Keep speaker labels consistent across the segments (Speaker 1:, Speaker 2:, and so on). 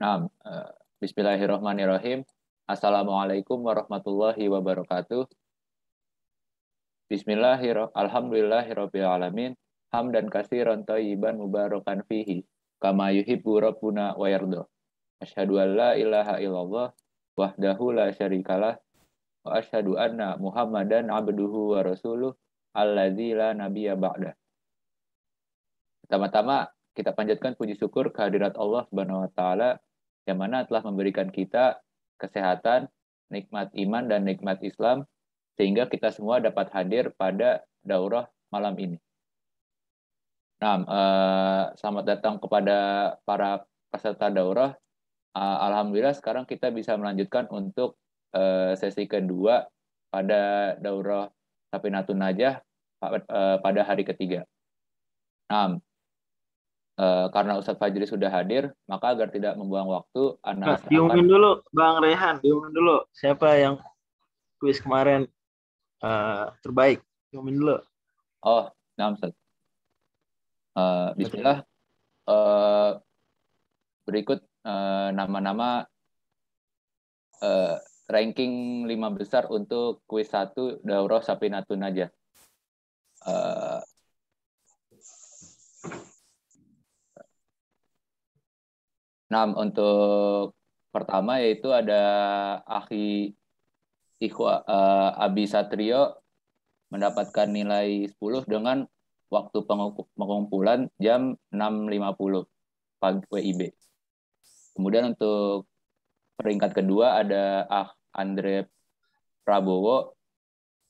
Speaker 1: Nah, Bismillahirrahmanirrahim. Assalamualaikum warahmatullahi wabarakatuh. Alhamdulillahirabbil alamin. Hamdan katsiran thayyiban mubarakan fihi kama yuhibbu rabbuna wa yarda. Asyhadu an la ilaha illallah wahdahu la syarikalah wa asyhadu anna Muhammadan abduhu wa rasuluh alladzi la nabiyya ba'da. Pertama-tama kita panjatkan puji syukur kehadirat Allah Subhanahu wa taala yang mana telah memberikan kita kesehatan, nikmat iman dan nikmat Islam sehingga kita semua dapat hadir pada daurah malam ini. Nah, selamat datang kepada para peserta daurah. Alhamdulillah sekarang kita bisa melanjutkan untuk sesi kedua pada daurah Safinatun Najah pada hari ketiga. Nah, karena Ustadz Fajri sudah hadir, maka agar tidak membuang waktu,
Speaker 2: diumumin dulu Bang Rehan, diumumin dulu siapa yang kuis kemarin terbaik, diumumin dulu.
Speaker 1: Oh, nah Ustadz. Bismillah. Berikut nama-nama ranking 5 besar untuk kuis 1 Daurah Safinatun Najah. Nah, untuk pertama yaitu ada Abi Satrio mendapatkan nilai 10 dengan waktu pengumpulan jam 6.50 pagi WIB. Kemudian untuk peringkat kedua ada Andre Prabowo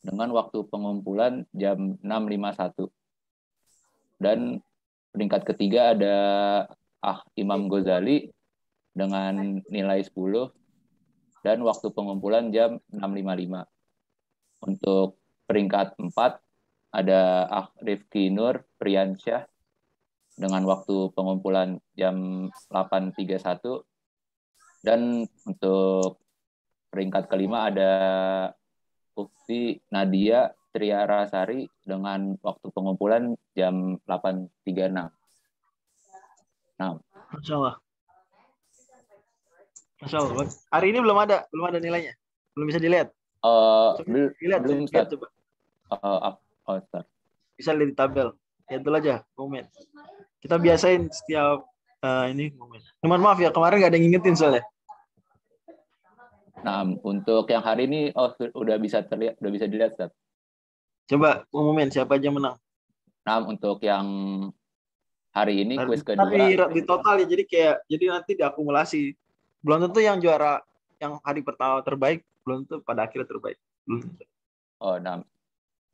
Speaker 1: dengan waktu pengumpulan jam 6.51. Dan peringkat ketiga ada Imam Ghazali dengan nilai 10 dan waktu pengumpulan jam 6.55. Untuk peringkat 4 ada Rifki Nur Priyansyah dengan waktu pengumpulan jam 8.31. Dan untuk peringkat kelima ada Ukti Nadia Triarasari dengan waktu pengumpulan jam 8.36. Nah,
Speaker 2: Masya Allah. Hari ini belum ada nilainya, belum bisa dilihat.
Speaker 1: Belum
Speaker 2: lihat coba. Bisa lihat di tabel. Lihat dulu aja komen. Kita biasain setiap ini komen. Cuman maaf ya, kemarin nggak ada yang ngingetin soalnya.
Speaker 1: Nah, untuk yang hari ini udah bisa dilihat, Ustaz.
Speaker 2: Coba umumin siapa aja menang.
Speaker 1: Nah, untuk yang hari ini kuis kedua.
Speaker 2: Tapi di total ya, jadi nanti diakumulasi. Belum tentu yang juara yang hari pertama terbaik, belum tentu pada akhirnya terbaik.
Speaker 1: Oh, nah,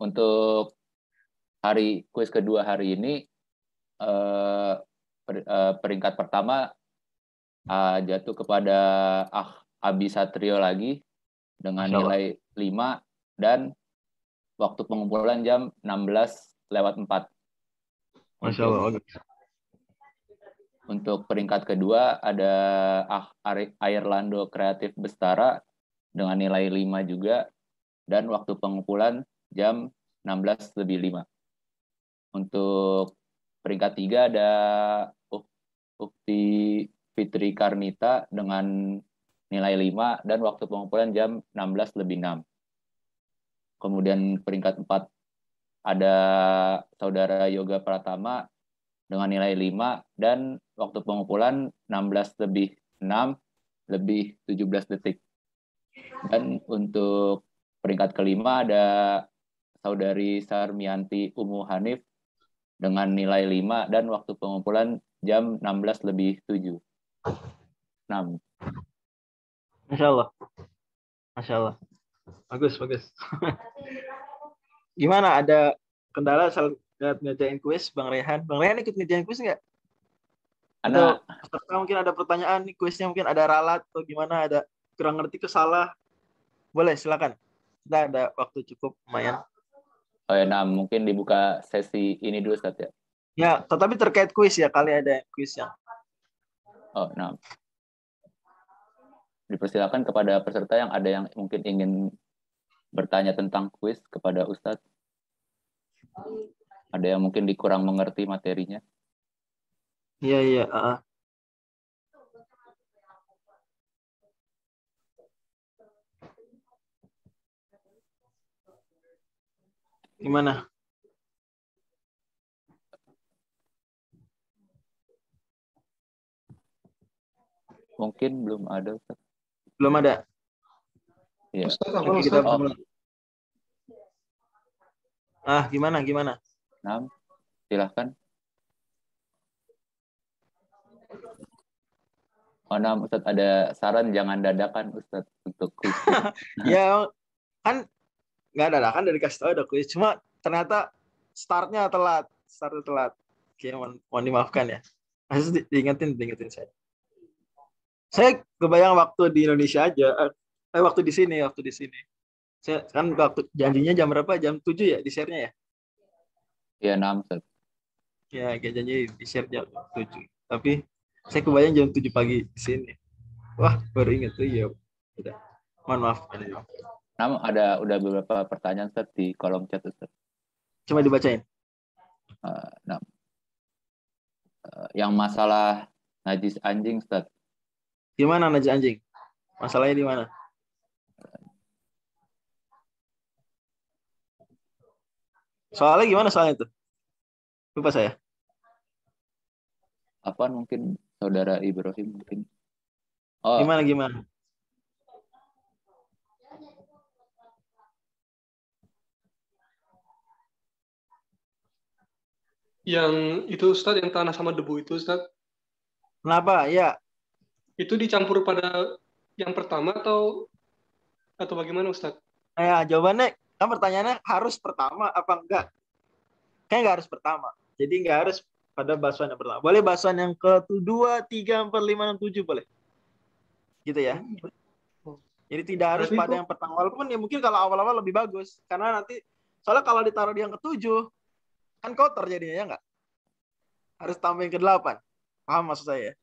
Speaker 1: untuk hari kuis kedua hari ini peringkat pertama jatuh kepada Abi Satrio lagi dengan nilai 5 dan waktu pengumpulan jam 16:04.
Speaker 2: Masya Allah.
Speaker 1: Untuk peringkat kedua ada Airlando Kreatif Bestara dengan nilai 5 juga dan waktu pengumpulan jam 16:05. Untuk peringkat 3 ada Ukti Fitri Karnita dengan nilai 5 dan waktu pengumpulan jam 16:06. Kemudian peringkat 4 ada Saudara Yoga Pratama dengan nilai 5 dan waktu pengumpulan 16:06 lebih 17 detik. Dan untuk peringkat kelima ada Saudari Sarmianti Umu Hanif dengan nilai 5 dan waktu pengumpulan jam 16:07. 6.
Speaker 2: Masya Allah. Bagus. Gimana, ada kendala saat ngerjain kuis Bang Rehan? Bang Rehan ikut ngerjain kuis nggak? Atau mungkin ada pertanyaan nih kuisnya, mungkin ada ralat atau gimana, ada kurang ngerti kesalah? Boleh, silakan. Kita ada waktu cukup lumayan.
Speaker 1: Oh ya, nah mungkin dibuka sesi ini dulu, Ustaz ya.
Speaker 2: Ya, tetapi terkait kuis ya, kali ada kuis yang.
Speaker 1: Oh, nah. Dipersilakan kepada peserta yang ada yang mungkin ingin bertanya tentang kuis kepada Ustadz. Ada yang mungkin kurang mengerti materinya.
Speaker 2: Iya. Gimana?
Speaker 1: Mungkin belum ada, Ustaz.
Speaker 2: Belum ada.
Speaker 1: Iya.
Speaker 3: Ustaz,
Speaker 2: Oke, kita
Speaker 1: Oh,
Speaker 2: mulai. Gimana?
Speaker 1: Nam, silahkan. Oh, Nam, Ustaz, ada saran jangan dadakan, Ustaz, untuk kuis.
Speaker 2: Ya, kan nggak ada kan dari kasih tahu ada kuis. Cuma ternyata startnya telat. Oke, mohon dimaafkan ya. Harus diingetin saya. Saya kebayang waktu di Indonesia aja. Waktu di sini. Saya kan waktu janjinya jam berapa? Jam 7 ya di share-nya ya?
Speaker 1: Iya, Nam, Ustaz.
Speaker 2: Ya, kayak janji di share jam 7. Tapi saya kebayang jam 7 pagi di sini. Wah, baru ingat tuh ya. Udah. Mohon maaf.
Speaker 1: Nam, udah beberapa pertanyaan, Ustaz, di kolom chat, Ustaz.
Speaker 2: Coba dibacain.
Speaker 1: Nam. Yang masalah najis anjing, Ustaz.
Speaker 2: Gimana najis anjing? Masalahnya di mana? Soalnya gimana soalnya itu? Lupa saya.
Speaker 1: Apa mungkin saudara Ibrahim mungkin? Oh,
Speaker 2: Gimana?
Speaker 3: Yang itu Ustaz, yang tanah sama debu itu Ustaz,
Speaker 2: Kenapa? Ya,
Speaker 3: itu dicampur pada yang pertama atau bagaimana Ustaz?
Speaker 2: jawabannya kan pertanyaannya harus pertama apa enggak? Kayak nggak harus pertama. Jadi nggak harus pada basuhan yang pertama. Boleh basuhan yang kedua, 3, 4, 5, 6, 7 boleh. Gitu ya. Jadi tidak harus
Speaker 3: Berarti
Speaker 2: pada
Speaker 3: itu,
Speaker 2: yang pertama. Walaupun ya mungkin kalau awal-awal lebih bagus. Karena nanti, soalnya kalau ditaruh di yang ketujuh, kan kotor jadinya ya nggak? Harus tambah yang ke-8. Paham maksud saya?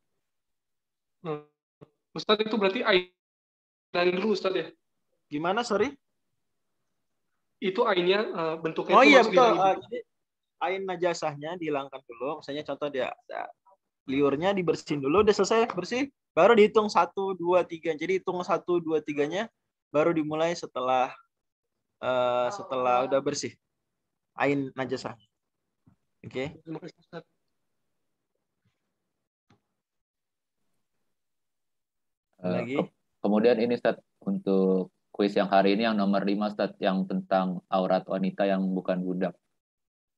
Speaker 3: Ustaz, itu berarti ain dulu Ustaz ya?
Speaker 2: Gimana, sorry?
Speaker 3: Itu ainnya bentuknya
Speaker 2: Oh
Speaker 3: itu
Speaker 2: iya,
Speaker 3: masuk
Speaker 2: betul.
Speaker 3: hilangin.
Speaker 2: Jadi ain najasahnya dihilangkan dulu. Misalnya contoh dia liurnya dibersihin dulu, udah selesai bersih, baru dihitung 1, 2, 3. Jadi hitung 1, 2, 3-nya baru dimulai setelah udah bersih ain najasah. Oke.
Speaker 3: Terima kasih Ustaz.
Speaker 2: Lagi.
Speaker 1: Kemudian ini, Ustaz, untuk kuis yang hari ini yang nomor 5, Ustaz, yang tentang aurat wanita yang bukan budak.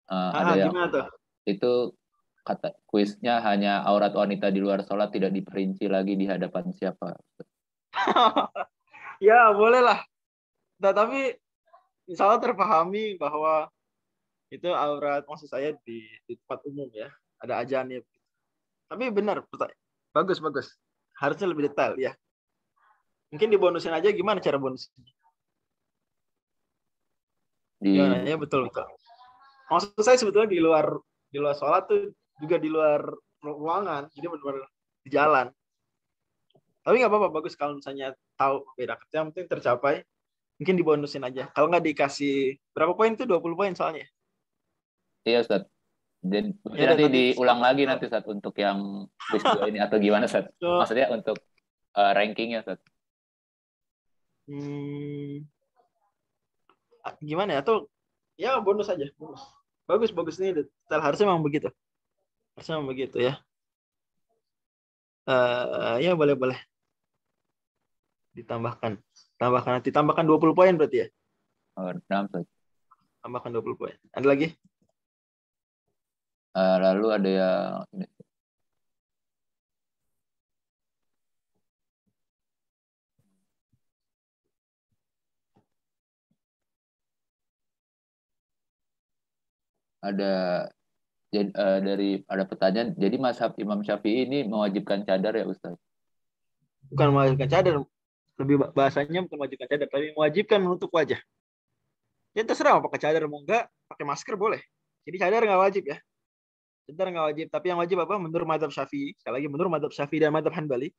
Speaker 1: Ada yang
Speaker 2: Gimana tuh?
Speaker 1: itu kata kuisnya hanya aurat wanita di luar sholat tidak diperinci lagi di hadapan siapa.
Speaker 2: Ya, boleh lah. Nah, tapi insya Allah terpahami bahwa itu aurat, maksud saya di tempat umum ya. Ada ajanib. Tapi benar, bagus. Harusnya lebih detail ya. Mungkin dibonusin aja, gimana cara bonusnya? Gimana ya, betul. Maksud saya sebetulnya di luar sholat tuh juga di luar ruangan, jadi benar-benar di jalan. Tapi nggak apa-apa, bagus kalau misalnya tahu beda kerja, yang penting tercapai, mungkin dibonusin aja. Kalau nggak dikasih berapa poin tuh, 20 poin soalnya.
Speaker 1: Iya, Ustaz. Dan
Speaker 2: Ya,
Speaker 1: nanti
Speaker 2: nanti
Speaker 1: diulang lagi nanti, Ustaz, untuk yang quiz 2 ini atau gimana, Ustaz? Maksudnya untuk rankingnya, Ustaz.
Speaker 2: Gimana ya tuh? Ya bonus aja, bonus. Bagus nih detail, harusnya memang begitu. Ya. Ya boleh ditambahkan. Tambahkan 20 poin berarti ya.
Speaker 1: Oh, 6, Ustaz.
Speaker 2: Tambahkan 20 poin. Ada lagi?
Speaker 1: Lalu ada yang ini. Ada pertanyaan, jadi mazhab Imam Syafi'i ini mewajibkan cadar ya, Ustaz?
Speaker 2: Bukan mewajibkan cadar, lebih bahasanya bukan mewajibkan cadar, tapi mewajibkan menutup wajah. Ya terserah mau pakai cadar mau enggak, pakai masker boleh. Jadi cadar nggak wajib ya. Cadar nggak wajib, tapi yang wajib apa? Menurut mazhab Syafi'i, sekali lagi menurut mazhab Syafi'i dan mazhab Hanbali,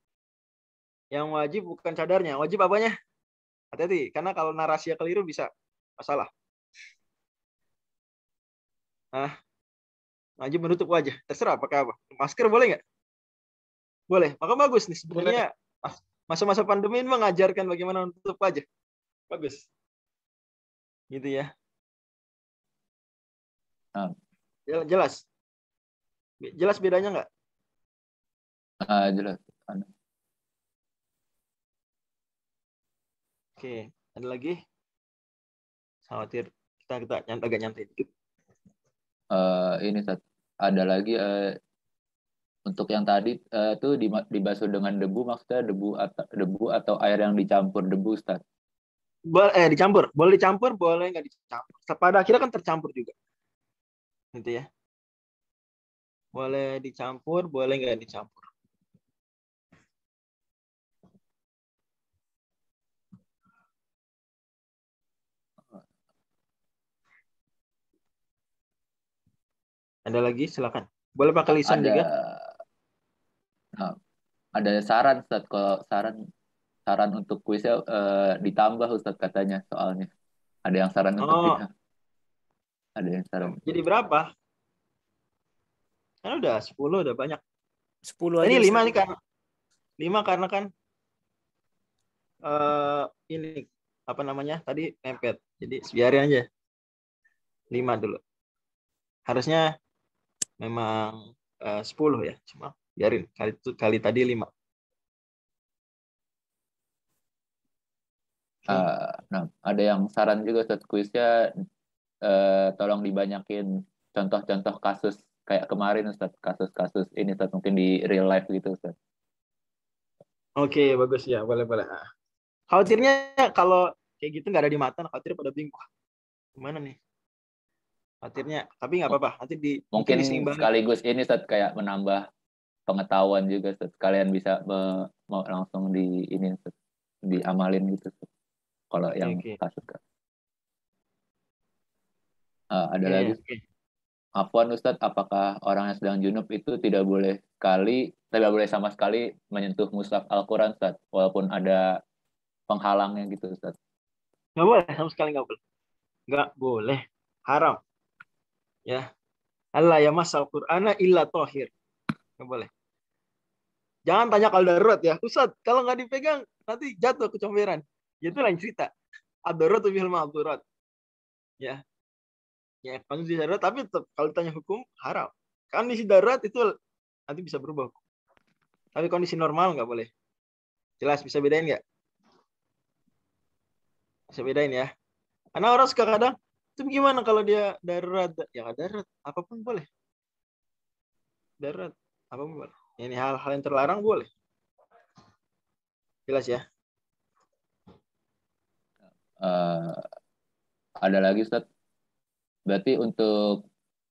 Speaker 2: yang wajib bukan cadarnya, wajib apanya? Hati-hati, karena kalau narasinya keliru bisa masalah. Nah, wajib menutup wajah. Terserah pakai apa. Masker boleh nggak? Boleh. Maka bagus nih sebenarnya. Masa-masa pandemi ini mengajarkan bagaimana menutup wajah. Bagus. Gitu ya.
Speaker 1: Nah,
Speaker 2: Jelas. Jelas bedanya nggak?
Speaker 1: jelas.
Speaker 2: Oke, ada lagi? Khawatir kita agak nyantai dikit.
Speaker 1: Ini Ustaz, ada lagi untuk yang tadi tuh dibasuh dengan debu, maksudnya debu atau air yang dicampur debu, Ustaz.
Speaker 2: Dicampur. Boleh dicampur, boleh nggak dicampur. Pada akhirnya kan tercampur juga. Gitu ya. Boleh dicampur, boleh nggak dicampur. Ada lagi, silakan. Boleh pakai lisan juga.
Speaker 1: Nah, ada saran, Ustaz. Kalau saran untuk kuisnya ditambah, Ustaz, katanya soalnya. Ada yang saran untuk
Speaker 2: Oh,
Speaker 1: kita. Ada yang saran.
Speaker 2: jadi berapa? Kan udah 10, udah banyak.
Speaker 4: 10
Speaker 2: Ini
Speaker 4: aja
Speaker 2: 5
Speaker 4: Ustaz.
Speaker 2: nih kan. 5 karena kan ini apa namanya? Tadi nempel. Jadi biarin aja. 5 dulu. Harusnya memang 10 ya. Cuma biarin. Kali tadi 5.
Speaker 1: Nah, ada yang saran juga, Ustaz, kuisnya tolong dibanyakin contoh-contoh kasus kayak kemarin, Ustaz, kasus-kasus ini, Ustaz, mungkin di real life gitu, Ustaz.
Speaker 2: Oke, bagus ya. Boleh. Khawatirnya kalau kayak gitu nggak ada di mata, khawatir pada bingung. Wah, gimana nih? Khawatirnya, tapi nggak apa-apa. Nanti mungkin
Speaker 1: Mungkin
Speaker 2: diseimbangin.
Speaker 1: sekaligus ini, Ustaz, kayak menambah pengetahuan juga, Ustaz. Kalian bisa mau langsung di ini, Ustaz, diamalin gitu, Ustaz. Kalau yang
Speaker 2: Oke.
Speaker 1: kasus. Ada
Speaker 2: Iya,
Speaker 1: lagi,
Speaker 2: oke.
Speaker 1: Afwan, Ustadz, apakah orang yang sedang junub itu tidak boleh sama sekali menyentuh mushaf Al-Quran, Ustadz, walaupun ada penghalangnya gitu, Ustadz?
Speaker 2: Nggak boleh, sama sekali nggak boleh. Nggak boleh. Haram. Ya. Allah ya masal Qur'ana illa tohir. Nggak boleh. Jangan tanya kalau darurat ya. Ustadz, kalau nggak dipegang, nanti jatuh kecomberan. Itu lain cerita. Ad-darurat bil ma'durat. Ya. Ya, kondisi darurat, tapi tetap, kalau ditanya hukum, haram. Kondisi darurat itu nanti bisa berubah. Tapi kondisi normal nggak boleh. Jelas, bisa bedain nggak? Bisa bedain ya. Karena orang suka kadang, itu gimana kalau dia darurat? Ya nggak darurat, apapun boleh. Darurat, apapun boleh. Ini hal-hal yang terlarang boleh. Jelas ya?
Speaker 1: Ada lagi, Ustadz, berarti untuk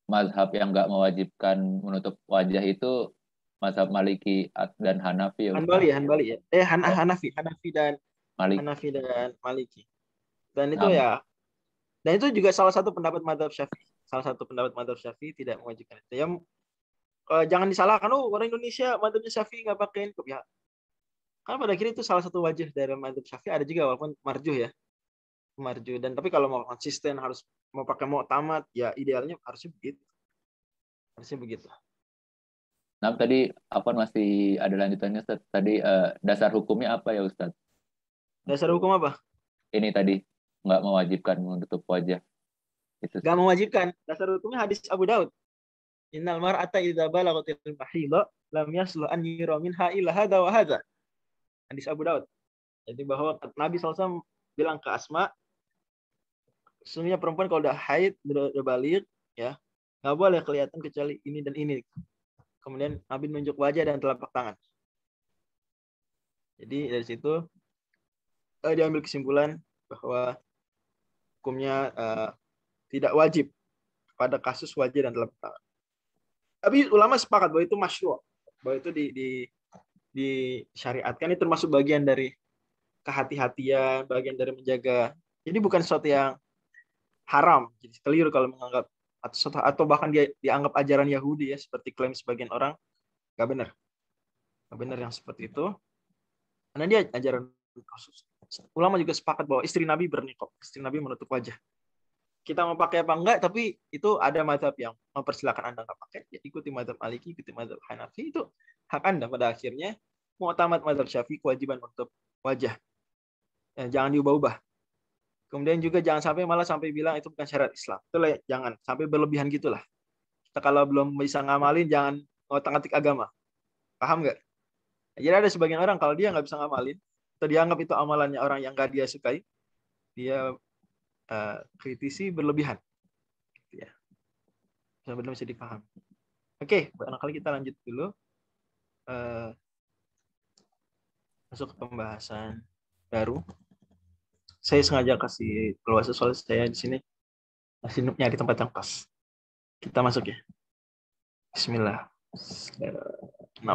Speaker 1: mazhab yang nggak mewajibkan menutup wajah itu mazhab Maliki dan Hanafi, ya, Ustadz?
Speaker 2: Hanbali ya. Hanafi dan
Speaker 1: Malik.
Speaker 2: Hanafi dan Maliki. Dan itu
Speaker 1: Nah,
Speaker 2: ya, dan itu juga salah satu pendapat mazhab Syafi'i. Salah satu pendapat mazhab Syafi'i tidak mewajibkan itu. Ya, jangan disalahkan, orang Indonesia mazhabnya Syafi'i nggak pakai niqab ya. Karena pada akhirnya itu salah satu wajah dari mazhab Syafi'i, ada juga walaupun marjuh ya. Marjuh. Dan tapi kalau mau konsisten harus mau pakai tamat, ya idealnya harusnya begitu. Harusnya begitu.
Speaker 1: nah, tadi apa masih ada lanjutannya, Ustadz? Tadi dasar hukumnya apa ya, Ustadz?
Speaker 2: Dasar hukum apa?
Speaker 1: Ini tadi nggak mewajibkan menutup wajah. Itu.
Speaker 2: Gak mewajibkan. Dasar hukumnya hadis Abu Daud. Innal mar'ata idza balagatil mahidha lam yaslu an yura minha illa hadza wa hadza. Hadis Abu Daud. Jadi bahwa Nabi SAW bilang ke Asma, sesungguhnya perempuan kalau udah haid, udah balik, ya nggak boleh kelihatan kecuali ini dan ini. Kemudian Nabi menunjuk wajah dan telapak tangan. Jadi dari situ diambil kesimpulan bahwa hukumnya tidak wajib pada kasus wajah dan telapak tangan. Tapi ulama sepakat bahwa itu masyru', bahwa itu disyariatkan, itu termasuk bagian dari kehati-hatian, bagian dari menjaga. Jadi bukan sesuatu yang haram, jadi keliru kalau menganggap atau bahkan dia dianggap ajaran Yahudi ya, seperti klaim sebagian orang. Gak benar. Gak benar yang seperti itu. Karena dia ajaran khusus. Ulama juga sepakat bahwa istri Nabi berniqab, istri Nabi menutup wajah. Kita mau pakai apa enggak, tapi itu ada mazhab yang mempersilahkan Anda nggak pakai, ya ikuti mazhab Maliki, ikuti mazhab Hanafi, itu hak Anda. Pada akhirnya mu'tamad mazhab Syafi'i kewajiban menutup wajah. Jangan diubah-ubah. Kemudian juga jangan sampai malah sampai bilang itu bukan syariat Islam. Itulah jangan sampai berlebihan gitulah. Kita kalau belum bisa ngamalin jangan ngotak-ngatik agama. Paham nggak? Jadi ada sebagian orang kalau dia nggak bisa ngamalin atau dianggap itu amalannya orang yang nggak dia sukai, dia kritisi berlebihan. Ya. Benar-benar bisa dipaham. Oke, barangkali kita lanjut dulu. Masuk ke pembahasan baru. Saya sengaja kasih keluar soal saya di sini masih nyari tempat yang pas. Kita masuk ya. Bismillah. 6.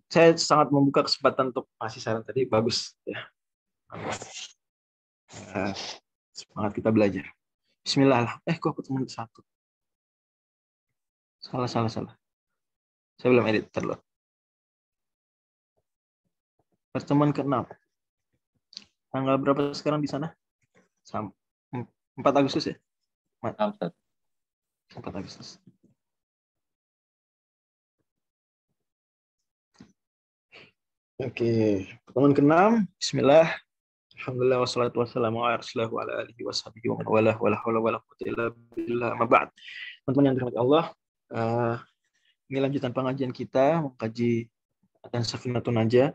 Speaker 2: Saya sangat membuka kesempatan untuk kasih saran tadi, bagus ya. Semangat kita belajar. Bismillah. Kok ketemu satu. Salah. Saya belum edit terlalu. Pertemuan ke-6. Tanggal berapa sekarang di sana? 4 Agustus ya? 4 Agustus. Oke, pertemuan ke-6. Bismillah. Alhamdulillah wassalatu wassalamu ala rasulillah wa ala alihi washabihi wa man walah wala haula wala quwwata illa billah. Ma ba'd. Teman-teman yang dirahmati Allah, ini lanjutan pengajian kita mengkaji Matan Safinatun Najah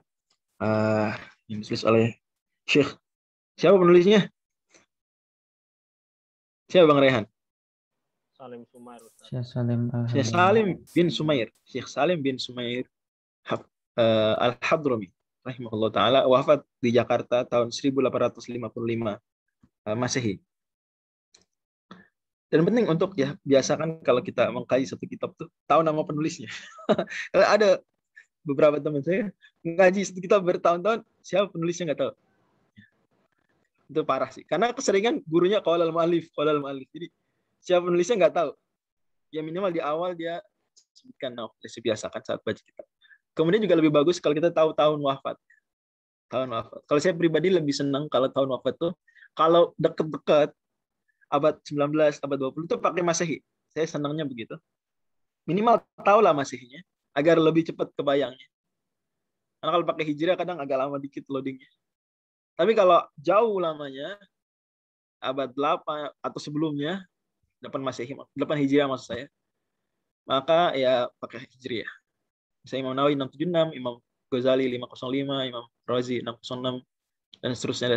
Speaker 2: yang ditulis oleh Syekh. Siapa penulisnya? Siapa Bang Rehan?
Speaker 4: Salim Sumair.
Speaker 2: Syekh Salim bin Sumair Al-Hadrami rahimahullah taala, wafat di Jakarta tahun 1855 Masehi. Dan penting untuk ya biasakan kalau kita mengkaji satu kitab tuh tahu nama penulisnya. Ada beberapa teman saya mengkaji satu kitab bertahun-tahun, siapa penulisnya nggak tahu. Itu parah sih. Karena keseringan gurunya qala al-mu'allif. Jadi siapa penulisnya nggak tahu. Ya minimal di awal dia sebutkan nama, biasakan saat baca kitab. Kemudian juga lebih bagus kalau kita tahu tahun wafat. Kalau saya pribadi lebih senang kalau tahun wafat tuh kalau deket-deket abad 19, abad 20 itu pakai Masehi. Saya senangnya begitu. Minimal tahulah Masehinya agar lebih cepat kebayangnya. Karena kalau pakai Hijriah kadang agak lama dikit loadingnya. Tapi kalau jauh lamanya, abad 8 atau sebelumnya, 8 Hijriah maksud saya, maka ya pakai Hijriah. Misalnya Imam Nawawi 676, Imam Ghazali 505, Imam Razi 606, dan seterusnya.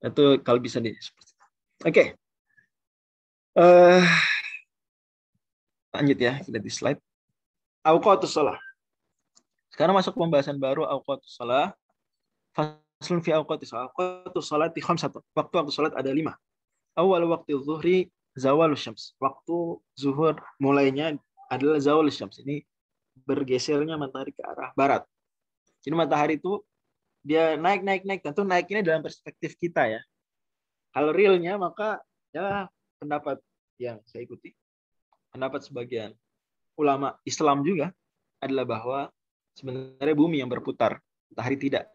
Speaker 2: Itu kalau bisa di seperti itu. Oke. Lanjut ya, kita di slide. Awqatus shalah. Sekarang masuk pembahasan baru awqatus shalah. Faslun fi awqatis shalah. Awqatus shalati khamsatun. Waktu salat ada 5. Awal waktu zuhri zawalus syams. Waktu zuhur mulainya adalah zawalus syams. Ini bergesernya matahari ke arah barat. Jadi matahari itu dia naik. Tentu naiknya dalam perspektif kita ya. Kalau realnya maka ya pendapat yang saya ikuti, pendapat sebagian ulama Islam juga adalah bahwa sebenarnya bumi yang berputar, matahari tidak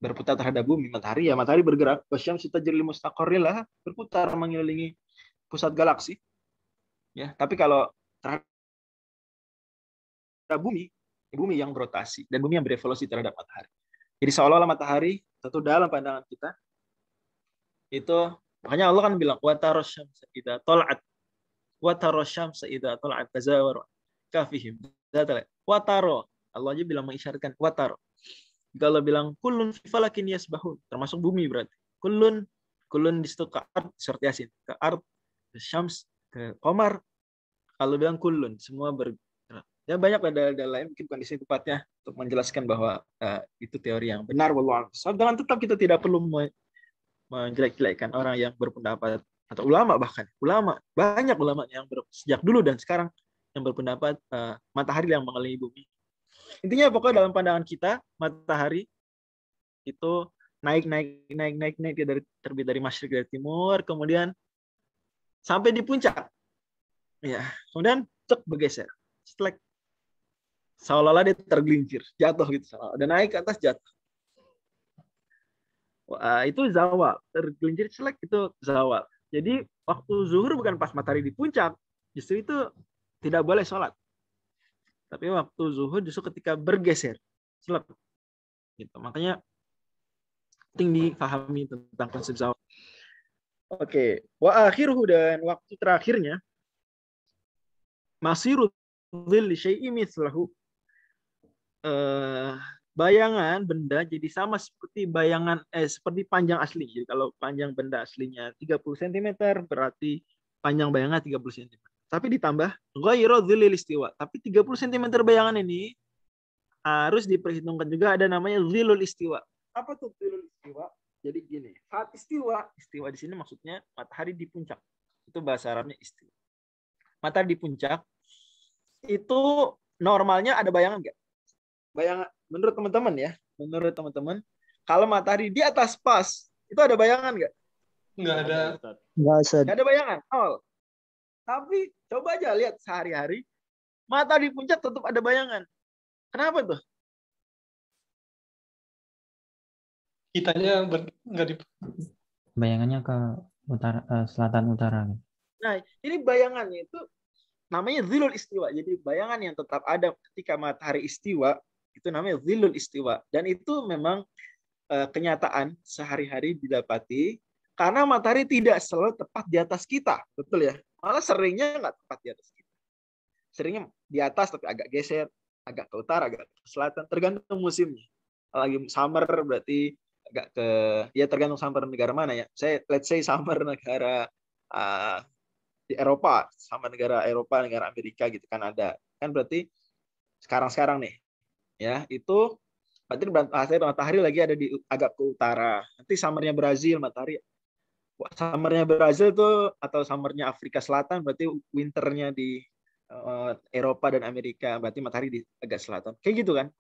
Speaker 2: berputar terhadap bumi. Matahari bergerak, wasyamsu tajri li mustaqarrin laha, berputar mengelilingi pusat galaksi. Ya, tapi kalau terhadap bumi yang berotasi dan bumi yang berevolusi terhadap matahari. Jadi seolah-olah matahari tentu dalam pandangan kita itu, makanya Allah kan bilang wa tarasyamsa idza tal'at tazawwara kafihim. Wa tara, Allah aja bilang mengisyaratkan wa tara. Kalau bilang kullun fi falakin yasbahun, termasuk bumi berarti. Kullun di situ ke ard surat Yasin, ke ard, ke syams, ke qamar. Kalau bilang kullun semua bergerak. Ya banyak ada lain mungkin kondisi tepatnya untuk menjelaskan bahwa itu teori yang benar wallahu a'lam. Dengan tetap kita tidak perlu menjelek-jelekkan orang yang berpendapat atau banyak ulama yang sejak dulu dan sekarang yang berpendapat matahari yang mengelilingi bumi. Intinya pokoknya dalam pandangan kita matahari itu naik dari terbit dari masyrik dari timur, kemudian sampai di puncak. Ya, kemudian bergeser. Setelah seolah-olah dia tergelincir, jatuh gitu. Dan naik ke atas jatuh. Itu zawal, tergelincir selek itu zawal. Jadi waktu zuhur bukan pas matahari di puncak, justru itu tidak boleh sholat. Tapi waktu zuhur justru ketika bergeser, selek. Gitu. Makanya penting dipahami tentang konsep zawal. Oke, wa akhiruhu, dan waktu terakhirnya masiru dhilli syai'i mithlahu, bayangan benda jadi sama seperti seperti panjang asli. Jadi kalau panjang benda aslinya 30 cm, berarti panjang bayangan 30 cm. Tapi ditambah ghairu dhillil istiwa. Tapi 30 cm bayangan ini harus diperhitungkan juga ada namanya dhillul istiwa. Apa tuh dhillul istiwa? Jadi gini, saat istiwa di sini maksudnya matahari di puncak. Itu bahasa Arabnya istiwa. Matahari di puncak itu normalnya ada bayangan nggak? Bayangan menurut teman-teman ya, kalau matahari di atas pas, itu ada bayangan nggak?
Speaker 3: Nggak ada.
Speaker 2: Nggak ada bayangan, nol. Tapi coba aja lihat sehari-hari, matahari di puncak tetap ada bayangan. Kenapa tuh?
Speaker 3: Kitanya nggak di.
Speaker 5: Bayangannya ke utara, selatan utara.
Speaker 2: Nah, ini bayangannya itu namanya zilul istiwa. Jadi bayangan yang tetap ada ketika matahari istiwa itu namanya zilul istiwa. Dan itu memang kenyataan sehari-hari didapati karena matahari tidak selalu tepat di atas kita, betul ya? Malah seringnya nggak tepat di atas kita. Seringnya di atas tapi agak geser, agak ke utara, agak ke selatan, tergantung musimnya. Lagi summer berarti agak ke, ya tergantung summer negara mana ya. Let's say summer negara di Eropa, sama negara Eropa, negara Amerika gitu, Kanada. Kan berarti sekarang nih, ya itu berarti matahari lagi ada di agak ke utara. Nanti summernya Brazil, summernya Brazil tuh atau summernya Afrika Selatan berarti winternya di Eropa dan Amerika, berarti matahari di agak selatan. Kayak gitu kan?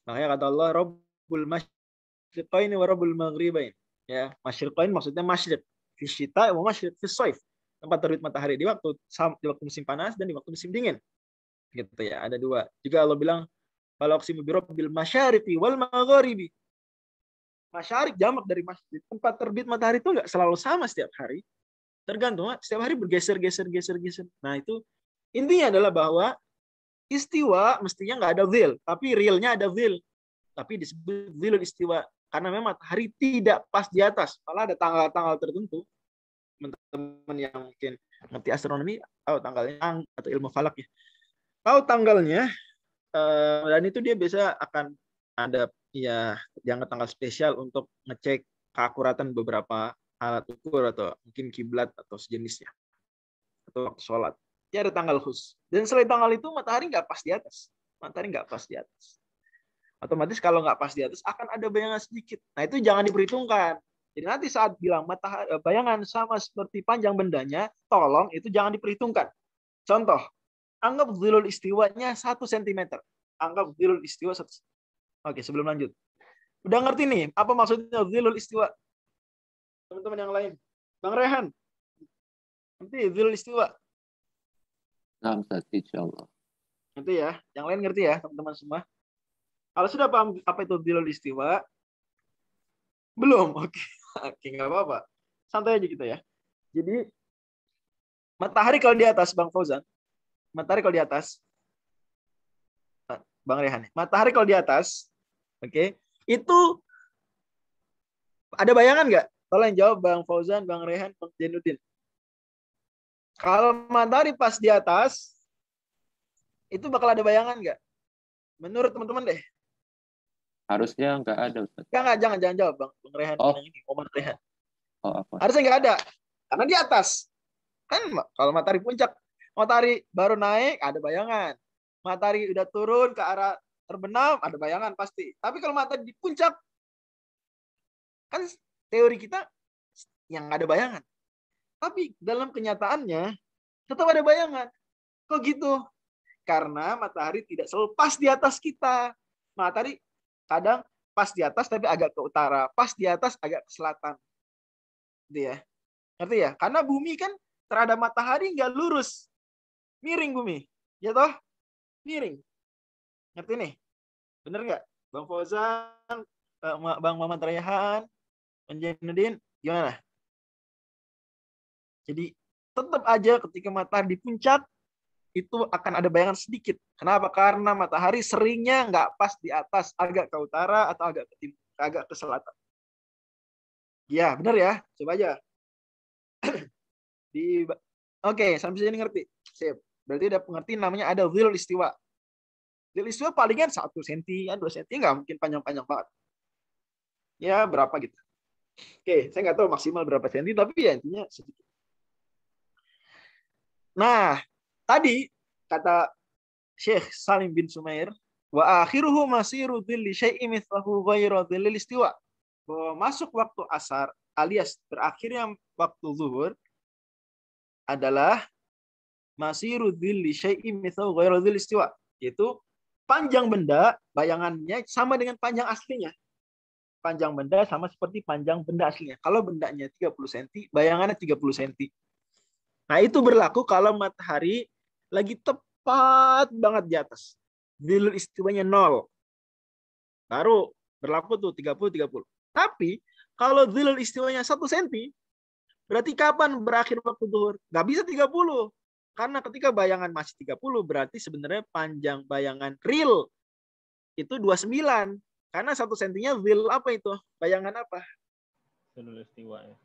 Speaker 2: Makanya kata Allah, Rabbul masyriqain wa Rabbul maghribain. Ya, masyriqain maksudnya masyriq fi syita wa masyriq fi shaif. Tempat terbit matahari di waktu musim panas dan di waktu musim dingin. Gitu ya, ada dua. Juga Allah bilang, "Fala uqsimu bi rabbil masyariqi wal magharibi." Masyarik jamak dari masjid. Tempat terbit matahari itu enggak selalu sama setiap hari. Tergantung, setiap hari bergeser. Nah, itu intinya adalah bahwa istiwa mestinya nggak ada zil, tapi realnya ada zil. Tapi disebut zilul istiwa karena memang matahari tidak pas di atas. Malah ada tanggal-tanggal tertentu. Teman-teman yang mungkin ngerti astronomi tahu tanggalnya atau ilmu falak ya. Tahu tanggalnya dan itu dia biasa akan ada ya dianggap tanggal spesial untuk ngecek keakuratan beberapa alat ukur atau mungkin kiblat atau sejenisnya. Atau waktu sholat. Dia ada tanggal khusus. Dan selain tanggal itu matahari nggak pas di atas. Otomatis kalau nggak pas di atas akan ada bayangan sedikit. Nah itu jangan diperhitungkan. Jadi nanti saat bilang bayangan sama seperti panjang bendanya, tolong itu jangan diperhitungkan. Contoh, anggap zilul istiwanya 1 cm. Anggap zilul istiwa 1 cm. Oke, sebelum lanjut. Udah ngerti nih apa maksudnya zilul istiwa? Teman-teman yang lain. Bang Rehan. Ngerti zilul istiwa?
Speaker 1: Nah, insyaallah.
Speaker 2: Ngerti ya? Yang lain ngerti ya, teman-teman semua? Kalau sudah paham apa itu zilul istiwa? Belum? Oke. Oke, nggak apa-apa. Santai aja gitu ya. Jadi, matahari kalau di atas, Bang Fauzan. Matahari kalau di atas. Bang Rehan. Matahari kalau di atas. Oke. Itu ada bayangan nggak? Tolong jawab Bang Fauzan, Bang Rehan, Bang Jainuddin. Kalau matahari pas di atas, itu bakal ada bayangan nggak? Menurut teman-teman deh.
Speaker 1: Harusnya nggak ada, Ustaz.
Speaker 2: Jangan jawab Bang Rehan. Omar Rehan.
Speaker 1: Apa?
Speaker 2: Harusnya nggak ada. Karena di atas. Kan kalau matahari puncak, matahari baru naik, ada bayangan. Matahari udah turun ke arah terbenam, ada bayangan pasti. Tapi kalau matahari di puncak, kan teori kita yang nggak ada bayangan. Tapi dalam kenyataannya, tetap ada bayangan. Kok gitu? Karena matahari tidak selalu pas di atas kita. Matahari kadang pas di atas tapi agak ke utara, pas di atas agak ke selatan. Gitu ya. Ngerti ya? Karena bumi kan terhadap matahari nggak lurus. Miring bumi. Ya toh? Miring. Ngerti nih? Bener nggak? Bang Fauzan, Bang Muhammad Rayhan, Bang Jainuddin, gimana? Jadi tetap aja ketika matahari di puncak, itu akan ada bayangan sedikit. Kenapa? Karena matahari seringnya nggak pas di atas, agak ke utara atau agak ke selatan. Ya, benar ya. Coba aja. Oke, sampai sini ngerti. Sip. Berarti udah pengerti namanya ada dhil istiwa. Dhil istiwa palingan 1 cm, 2 cm, nggak mungkin panjang-panjang banget. Ya, berapa gitu. Oke, saya nggak tahu maksimal berapa cm, tapi ya intinya sedikit. Nah, tadi kata Syekh Salim bin Sumair, wa akhiruhu masiru dhilli syai'i mithlahu ghairu dhillil istiwa. Bahwa masuk waktu asar alias berakhirnya waktu zuhur adalah masiru dhilli syai'i mithlahu ghairu dhillil istiwa. Yaitu panjang benda, bayangannya sama dengan panjang aslinya. Panjang benda sama seperti panjang benda aslinya. Kalau bendanya 30 cm, bayangannya 30 cm. Nah, itu berlaku kalau matahari lagi tepat banget di atas. Dhilul istiwanya 0. Baru berlaku tuh 30-30. Tapi kalau dhilul istiwanya 1 cm, berarti kapan berakhir waktu zuhur? Nggak bisa 30. Karena ketika bayangan masih 30, berarti sebenarnya panjang bayangan real itu 29. Karena 1 cm-nya dhil apa itu? Bayangan apa?
Speaker 4: Dhilul istiwa ya.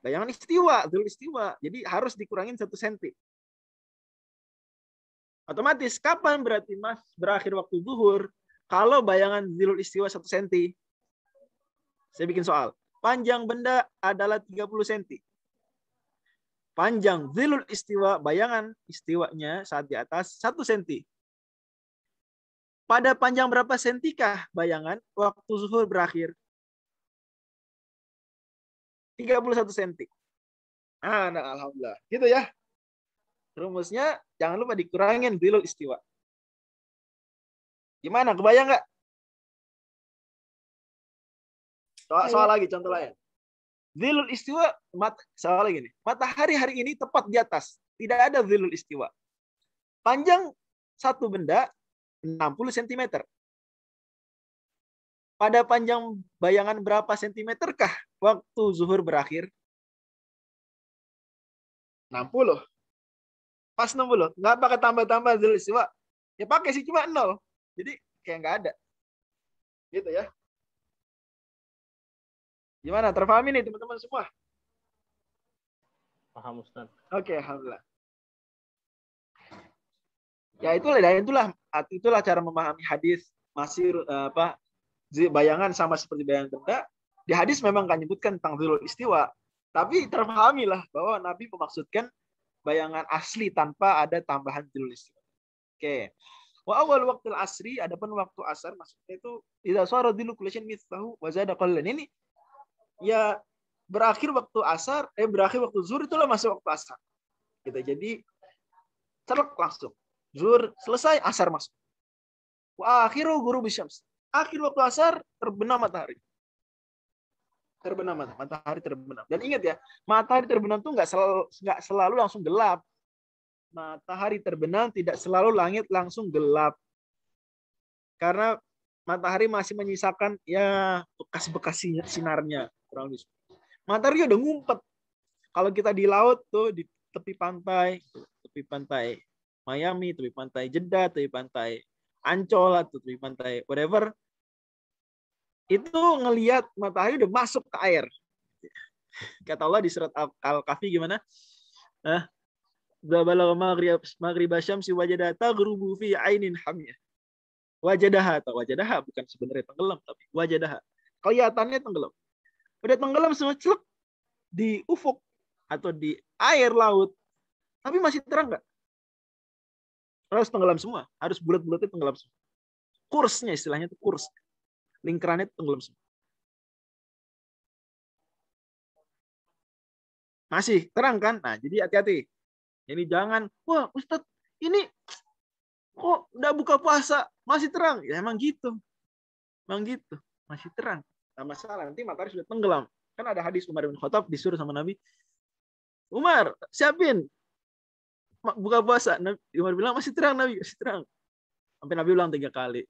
Speaker 2: Bayangan istiwa, dhilul istiwa. Jadi harus dikurangin 1 cm. Otomatis kapan berarti Mas berakhir waktu zuhur? Kalau bayangan dhilul istiwa 1 cm. Saya bikin soal. Panjang benda adalah 30 cm. Panjang dhilul istiwa, bayangan istiwanya saat di atas 1 cm. Pada panjang berapa sentikah bayangan waktu zuhur berakhir? 31 cm. Nah, alhamdulillah. Gitu ya. Rumusnya jangan lupa dikurangin dhilul istiwa. Gimana? Kebayang nggak? Soal lagi, contoh lain. Dhilul istiwa, soal lagi nih. Matahari hari ini tepat di atas. Tidak ada dhilul istiwa. Panjang satu benda 60 cm. Pada panjang bayangan berapa sentimeter kah waktu zuhur berakhir? 60. Pas 60. Nggak pakai tambah-tambah dhilul istiwa. Ya pakai sih cuma 0. Jadi kayak nggak ada. Gitu ya. Gimana? Terpahami nih teman-teman semua?
Speaker 4: Paham Ustaz.
Speaker 2: Oke, alhamdulillah. Ya itulah cara memahami hadis masih bayangan sama seperti bayangan benda. Di hadis memang kan menyebutkan tentang dhilul istiwa, tapi terpahamilah bahwa Nabi memaksudkan bayangan asli tanpa ada tambahan dhilul istiwa. Oke. Wa awal waqtil asri, adapun waktu asar maksudnya itu idza sara dhilu kulli syai'in mithlahu wa zada qallan. Ini ya berakhir waktu asar, berakhir waktu zuhur itulah masuk waktu asar. Gitu. Jadi celek langsung. Zuhur selesai, asar masuk. Wa akhiru ghurubi syams. Akhir waktu asar terbenam matahari. Matahari terbenam. Dan ingat ya, matahari terbenam tuh nggak selalu langsung gelap. Matahari terbenam tidak selalu langit langsung gelap. Karena matahari masih menyisakan ya bekas-bekas sinarnya. Matahari udah ngumpet. Kalau kita di laut tuh di tepi pantai Miami, tepi pantai Jeddah, tepi pantai Ancol atau tepi pantai whatever, itu ngelihat matahari udah masuk ke air. Kata Allah di surat Al-Kahfi gimana? Balagha maghrib syamsi wajada taghrubu fi ainin hamiyah. Wajadaha bukan sebenarnya tenggelam tapi wajadaha. Kelihatannya tenggelam. Udah tenggelam semua celek di ufuk atau di air laut. Tapi masih terang nggak? Harus tenggelam semua. Harus bulat-bulatnya tenggelam semua. Kursnya istilahnya itu kurs. Lingkarannya tenggelam semua. Masih terang kan? Nah, jadi hati-hati. Ini jangan, wah Ustadz, ini kok udah buka puasa, masih terang. Ya emang gitu. Masih terang. Nah, masalah nanti matahari sudah tenggelam. Kan ada hadis Umar bin Khattab disuruh sama Nabi. Umar, siapin buka puasa. Umar bilang masih terang Nabi, masih terang. Sampai Nabi ulang 3 kali.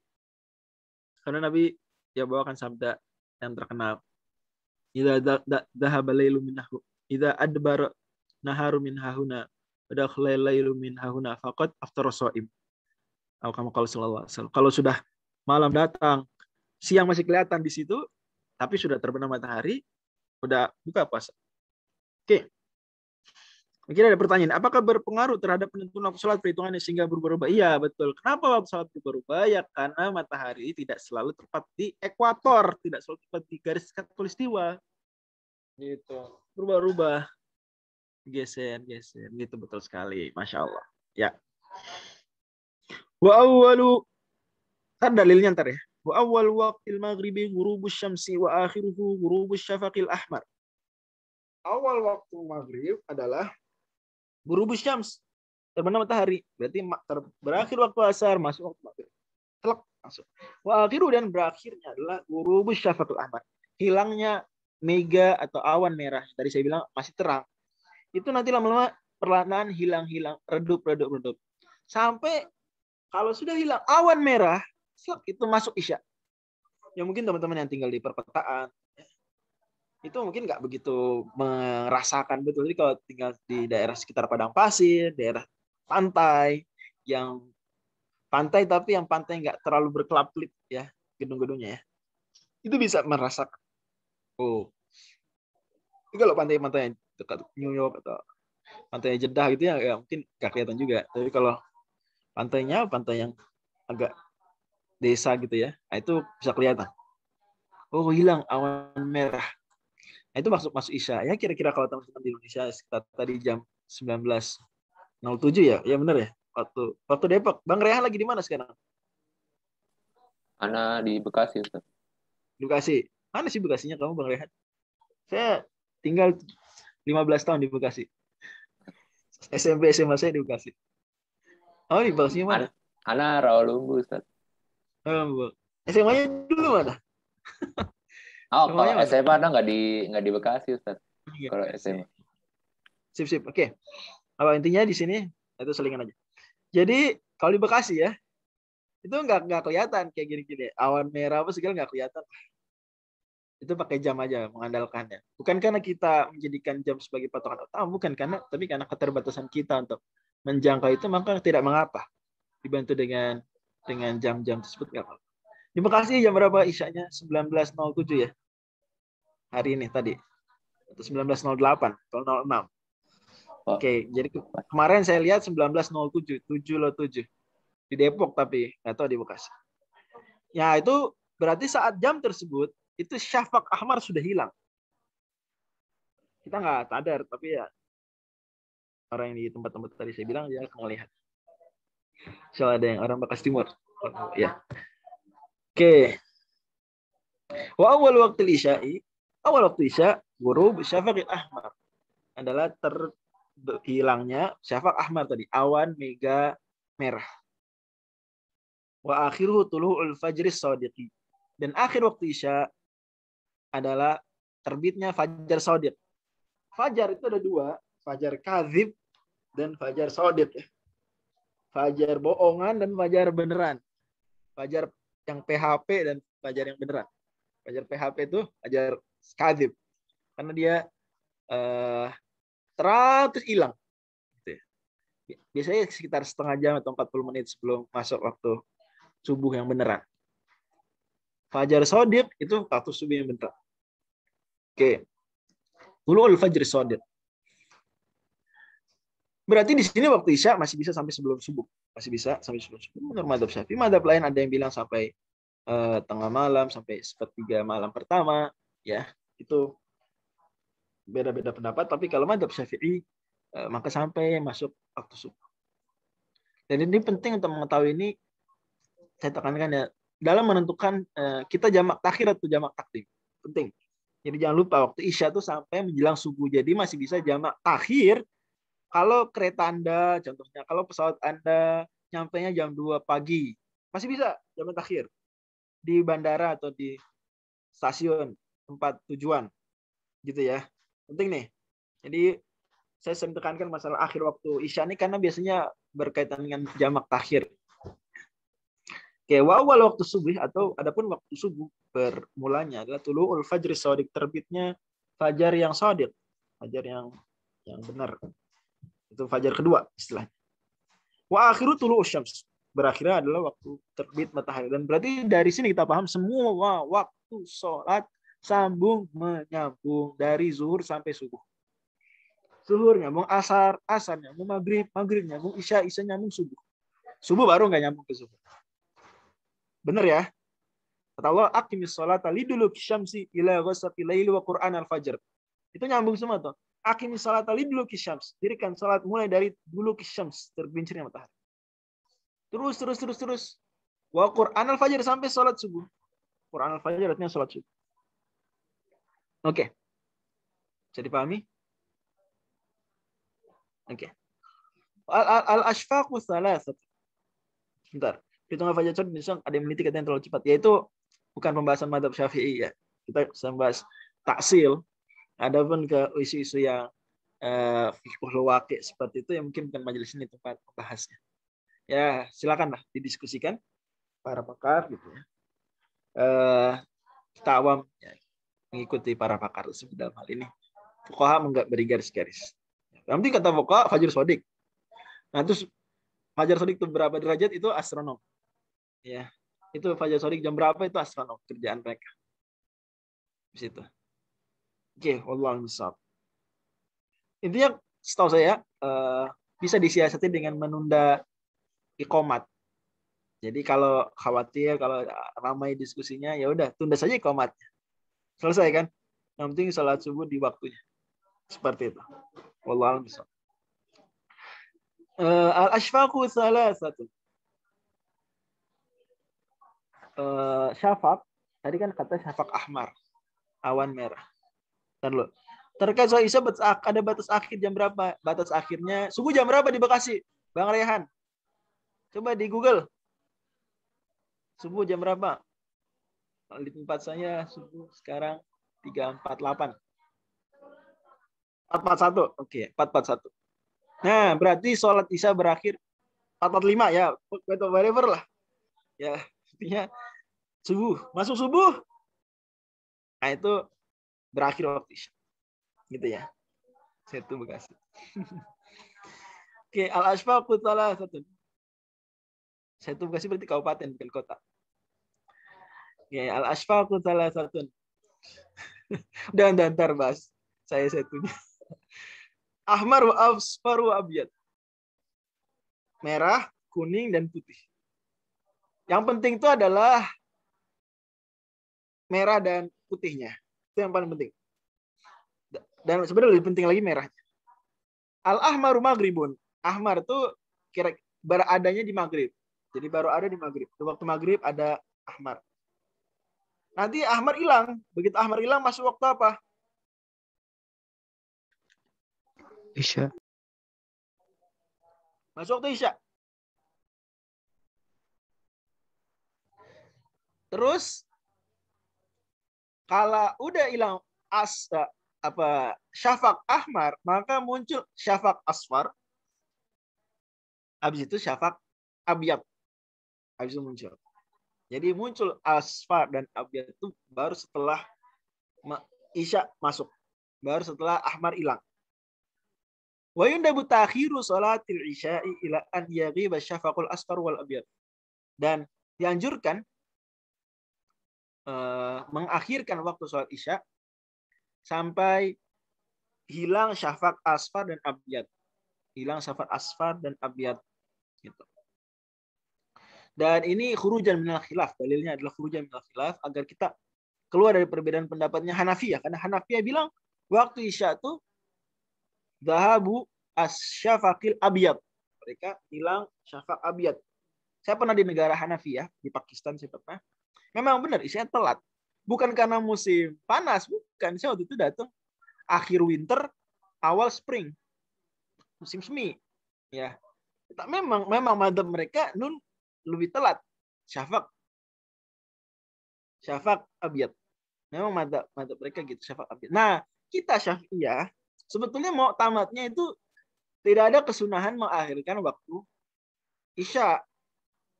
Speaker 2: Karena Nabi ya bawakan sabda yang terkenal. Idza dhahaba lailu minhu, idza adbara naharu min hahuna, wa dakhala lailu min hahuna faqad aftara shaim. Kalau sudah malam datang, siang masih kelihatan di situ, tapi sudah terbenam matahari, udah buka puasa. Oke. Mungkin ada pertanyaan, apakah berpengaruh terhadap penentuan waktu sholat perhitungannya sehingga berubah-ubah? Iya, betul. Kenapa waktu sholat berubah-ubah? Ya karena matahari tidak selalu tepat di ekuator, tidak selalu tepat di garis khatulistiwa. Gitu. Berubah-ubah. Geser. Gitu betul sekali. Masya Allah. Ya. Wa awwalu, ntar dalilnya ntar ya. Wa awwal waqtil maghribi ghurubus syamsi wa akhiruhu ghurubus syafaqil ahmar. Awal waktu maghrib adalah ghurubus syams, terbenam matahari. Berarti berakhir waktu asar, masuk waktu maghrib. Telak masuk. Wa akhiru, dan berakhirnya adalah ghurubus syafaqil ahmar. Hilangnya mega atau awan merah. Tadi saya bilang masih terang. Itu nanti lama-lama perlahan hilang, redup. Sampai kalau sudah hilang awan merah, itu masuk isya. Ya mungkin teman-teman yang tinggal di perkotaan itu mungkin nggak begitu merasakan betul. Jadi kalau tinggal di daerah sekitar padang pasir, daerah pantai, yang pantai tapi yang pantai nggak terlalu berkelap-kelip ya gedung-gedungnya ya, itu bisa merasakan. Oh, ini kalau pantai-pantai dekat New York atau pantai Jeddah gitu ya mungkin nggak kelihatan juga. Tapi kalau pantainya pantai yang agak desa gitu ya, nah itu bisa kelihatan. Oh, hilang awan merah. Nah, itu masuk isya ya, kira-kira kalau teman-teman di Indonesia sekitar tadi jam 19.07 ya benar ya, waktu Depok. Bang Rehan lagi di mana sekarang?
Speaker 1: Ana di Bekasi, Ustaz.
Speaker 2: Bekasi. Mana sih Bekasinya kamu, Bang Rehan? Saya tinggal 15 tahun di Bekasi. SMP SMA saya di Bekasi. Oh, di Bekasi mana?
Speaker 1: Ana Rawalumbu, Ustaz.
Speaker 2: SMA-nya dulu mana?
Speaker 1: Oh, kalau SMA ada nggak di Bekasi, Ustaz. Kalau SMA.
Speaker 2: Sip. Oke. Kalau intinya di sini itu selingan aja. Jadi kalau di Bekasi ya, itu nggak kelihatan kayak gini-gini. Awan merah apa segala nggak kelihatan. Itu pakai jam aja mengandalkannya. Bukan karena kita menjadikan jam sebagai patokan utama, bukan tapi karena keterbatasan kita untuk menjangkau itu, maka tidak mengapa dibantu dengan jam-jam tersebut nggak apa-apa. Di Bekasi jam berapa isyanya? 19.07 ya. Hari ini tadi. Atau 19.08 atau 06. Oke, jadi kemarin saya lihat 19.07, 7.07 di Depok, tapi nggak tahu di Bekasi. Ya, itu berarti saat jam tersebut itu syafaq ahmar sudah hilang. Kita nggak sadar, tapi ya orang yang di tempat-tempat tadi saya bilang dia akan melihat. Soalnya ada yang orang Bekasi Timur. Ya. Oke. Wa awal waktu isya ghurub syafaqil ahmar adalah hilangnya syafaq ahmar tadi, awan mega merah. Wa akhiruhu tulu'ul fajris shadiqi, dan akhir waktu isya adalah terbitnya fajar shadiq. Fajar itu ada dua, fajar kadzib dan fajar shadiq ya. Fajar bohongan dan fajar beneran. Fajar yang PHP dan fajar yang beneran. Fajar PHP itu fajar kadzib, karena dia terus hilang. Biasanya sekitar setengah jam atau 40 menit sebelum masuk waktu subuh yang beneran. Fajar shadiq itu waktu subuh yang beneran. Oke. Tulu'ul fajr shadiq. Berarti di sini waktu isya masih bisa sampai sebelum subuh. Masih bisa sampai sebelum subuh. Menurut madzhab Syafi'i, madzhab lain ada yang bilang sampai tengah malam, sampai sepertiga malam pertama, ya. Itu beda-beda pendapat, tapi kalau madzhab Syafi'i maka sampai masuk waktu subuh. Dan ini penting untuk mengetahui ini, saya tekankan ya, dalam menentukan kita jamak takhir atau jamak takdim. Penting. Jadi jangan lupa waktu isya itu sampai menjelang subuh. Jadi masih bisa jamak takhir kalau kereta Anda, contohnya kalau pesawat Anda nyampainya jam 2 pagi, masih bisa jamak takhir di bandara atau di stasiun tempat tujuan. Gitu ya. Penting nih. Jadi saya sering tekankan masalah akhir waktu isya ini karena biasanya berkaitan dengan jamak takhir. Oke, wa awal waktu subuh, atau adapun waktu subuh bermulanya adalah tulu'ul fajri shadiq, terbitnya fajar yang shadiq, fajar yang benar. Itu fajar kedua istilahnya. Wa akhiru tulu'us syams, berakhirnya adalah waktu terbit matahari. Dan berarti dari sini kita paham semua waktu sholat Sambung menyambung dari zuhur sampai subuh. Zuhur nyambung asar, asar nyambung maghrib, maghrib nyambung isya, isya nyambung subuh. Subuh baru nggak nyambung ke zuhur. Bener ya? Kata Allah, aqimis sholata liduluki syamsi ila ghasaqil laili wa Qur'an al-fajr. Itu nyambung semua tuh. Aqimis sholata liduluki syams. Dirikan salat mulai dari duluki syams, tergelincirnya matahari. Terus. Wa Qur'an al-fajr sampai salat subuh. Qur'an al-fajr artinya salat subuh. Oke. Bisa dipahami? Oke. Al-ashfaqu thalathat. Bentar. Hitungan Fajar Sadiq ada yang meneliti katanya terlalu cepat. Yaitu bukan pembahasan mazhab Syafi'i ya. Kita membahas taksil. Adapun ke isu-isu yang fiqhul waqi' seperti itu yang mungkin bukan majelis ini tempat membahasnya. Ya, silakanlah didiskusikan para pakar gitu ya. Kita awam ya, mengikuti para pakar tersebut dalam hal ini. Fuqaha enggak beri garis-garis. Nanti kata fuqaha Fajar Sadiq. Nah, terus Fajar Sadiq itu berapa derajat itu astronom. Ya. Itu Fajar Sadiq jam berapa itu astronom kerjaan mereka. Di situ. Oke, wallahu a'lam. Intinya setahu saya bisa disiasati dengan menunda iqamat. Jadi kalau khawatir kalau ramai diskusinya ya udah tunda saja iqamatnya. Selesai kan? Yang penting salat subuh di waktunya. Seperti itu. Wallahu a'lam. Al-ashfaqu thalathatu. Syafaq, tadi kan kata syafaq ahmar, awan merah. Dan lo terkait soal isya ada batas akhir jam berapa? Batas akhirnya subuh jam berapa di Bekasi? Bang Rehan. Coba di Google. Subuh jam berapa? Di tempat saya subuh sekarang 3.48. 4.41. Oke, 4.41. Nah, berarti sholat isya berakhir 4.45 ya. Whatever lah. Ya, artinya subuh. Masuk subuh. Nah, itu berakhir waktu isya. Gitu ya. Setu Bekasi. Oke, al-ashfaqu thalathatun. Setu Bekasi berarti kabupaten bukan kota. Oke, al-ashfaqu thalathatun. Dan ntar bahas saya setunya. Ahmar wa asfar wa abyad. Merah, kuning dan putih. Yang penting itu adalah merah dan putihnya. Itu yang paling penting. Dan sebenarnya lebih penting lagi merahnya. Al-ahmaru maghribun. Ahmar itu kira beradanya di maghrib. Jadi baru ada di maghrib. Di waktu maghrib ada ahmar. Nanti ahmar hilang. Begitu ahmar hilang masuk waktu apa?
Speaker 6: Isya.
Speaker 2: Masuk waktu isya. Terus kalau udah hilang syafaq ahmar, maka muncul syafaq asfar. Habis itu syafaq abyad. Habis itu muncul. Jadi muncul asfar dan abyad itu baru setelah isya masuk. Baru setelah ahmar hilang. Wa yundabu ta'khiru salatil isya'i ila an yaghiba syafaqul asfar wal abyad. Dan dianjurkan mengakhirkan waktu salat isya sampai hilang syafaq asfar dan abyad. Hilang syafaq asfar dan abyad gitu. Dan ini khurujan minal khilaf. Dalilnya adalah khurujan minal khilaf agar kita keluar dari perbedaan pendapatnya Hanafiyah. Karena Hanafiyah bilang waktu isya itu dhahabu as-syafaqil abyad. Mereka hilang syafaq abyad. Saya pernah di negara Hanafiyah, di Pakistan saya pernah. Memang benar isya telat. Bukan karena musim panas, bukan. Saya waktu itu datang akhir winter, awal spring. Musim semi. Ya. Memang madzhab mereka lebih telat. Syafaq abyad. Memang madzhab mereka gitu, syafaq abyad. Nah, kita Syafi'iyah sebetulnya mau tamatnya itu tidak ada kesunahan mengakhirkan waktu isya.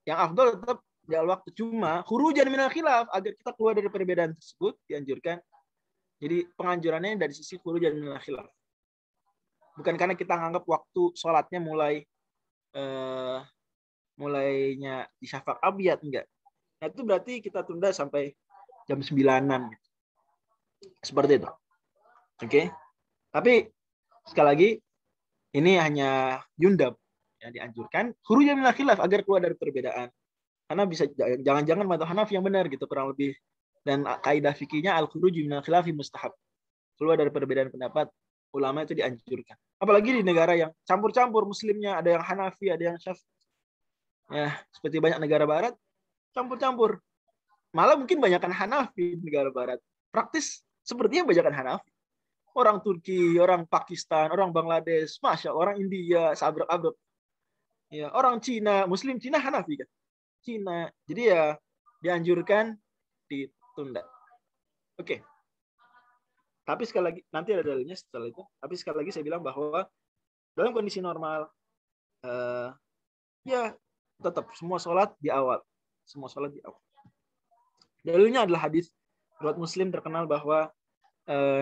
Speaker 2: Yang afdal tetap di waktu, cuma khurujan minal khilaf agar kita keluar dari perbedaan tersebut dianjurkan. Jadi penganjurannya dari sisi khurujan minal khilaf. Bukan karena kita anggap waktu sholatnya mulainya di syafaq abyad, enggak. Nah, itu berarti kita tunda sampai jam 9-an. Seperti itu. Oke. Tapi sekali lagi ini hanya yundab, ya, dianjurkan khuruj minal khilaf agar keluar dari perbedaan. Karena bisa jangan-jangan madzhab Hanafi yang benar gitu kurang lebih. Dan kaidah fikihnya al-khuruj minal khilafi mustahab. Keluar dari perbedaan pendapat ulama itu dianjurkan. Apalagi di negara yang campur-campur muslimnya, ada yang Hanafi, ada yang Syafi'i. Ya, seperti banyak negara barat campur-campur. Malah mungkin banyakkan Hanafi di negara barat. Praktis sepertinya banyakkan Hanafi. Orang Turki, orang Pakistan, orang Bangladesh, Masya Allah, orang India, sabrek-abrek. Ya, orang Cina, Muslim Cina Hanafi kan. Cina. Jadi ya dianjurkan ditunda. Oke. Tapi sekali lagi, nanti ada dalilnya setelah itu. Tapi sekali lagi saya bilang bahwa dalam kondisi normal, ya tetap semua sholat di awal. Semua sholat di awal. Dalilnya adalah hadis riwayat Muslim terkenal bahwa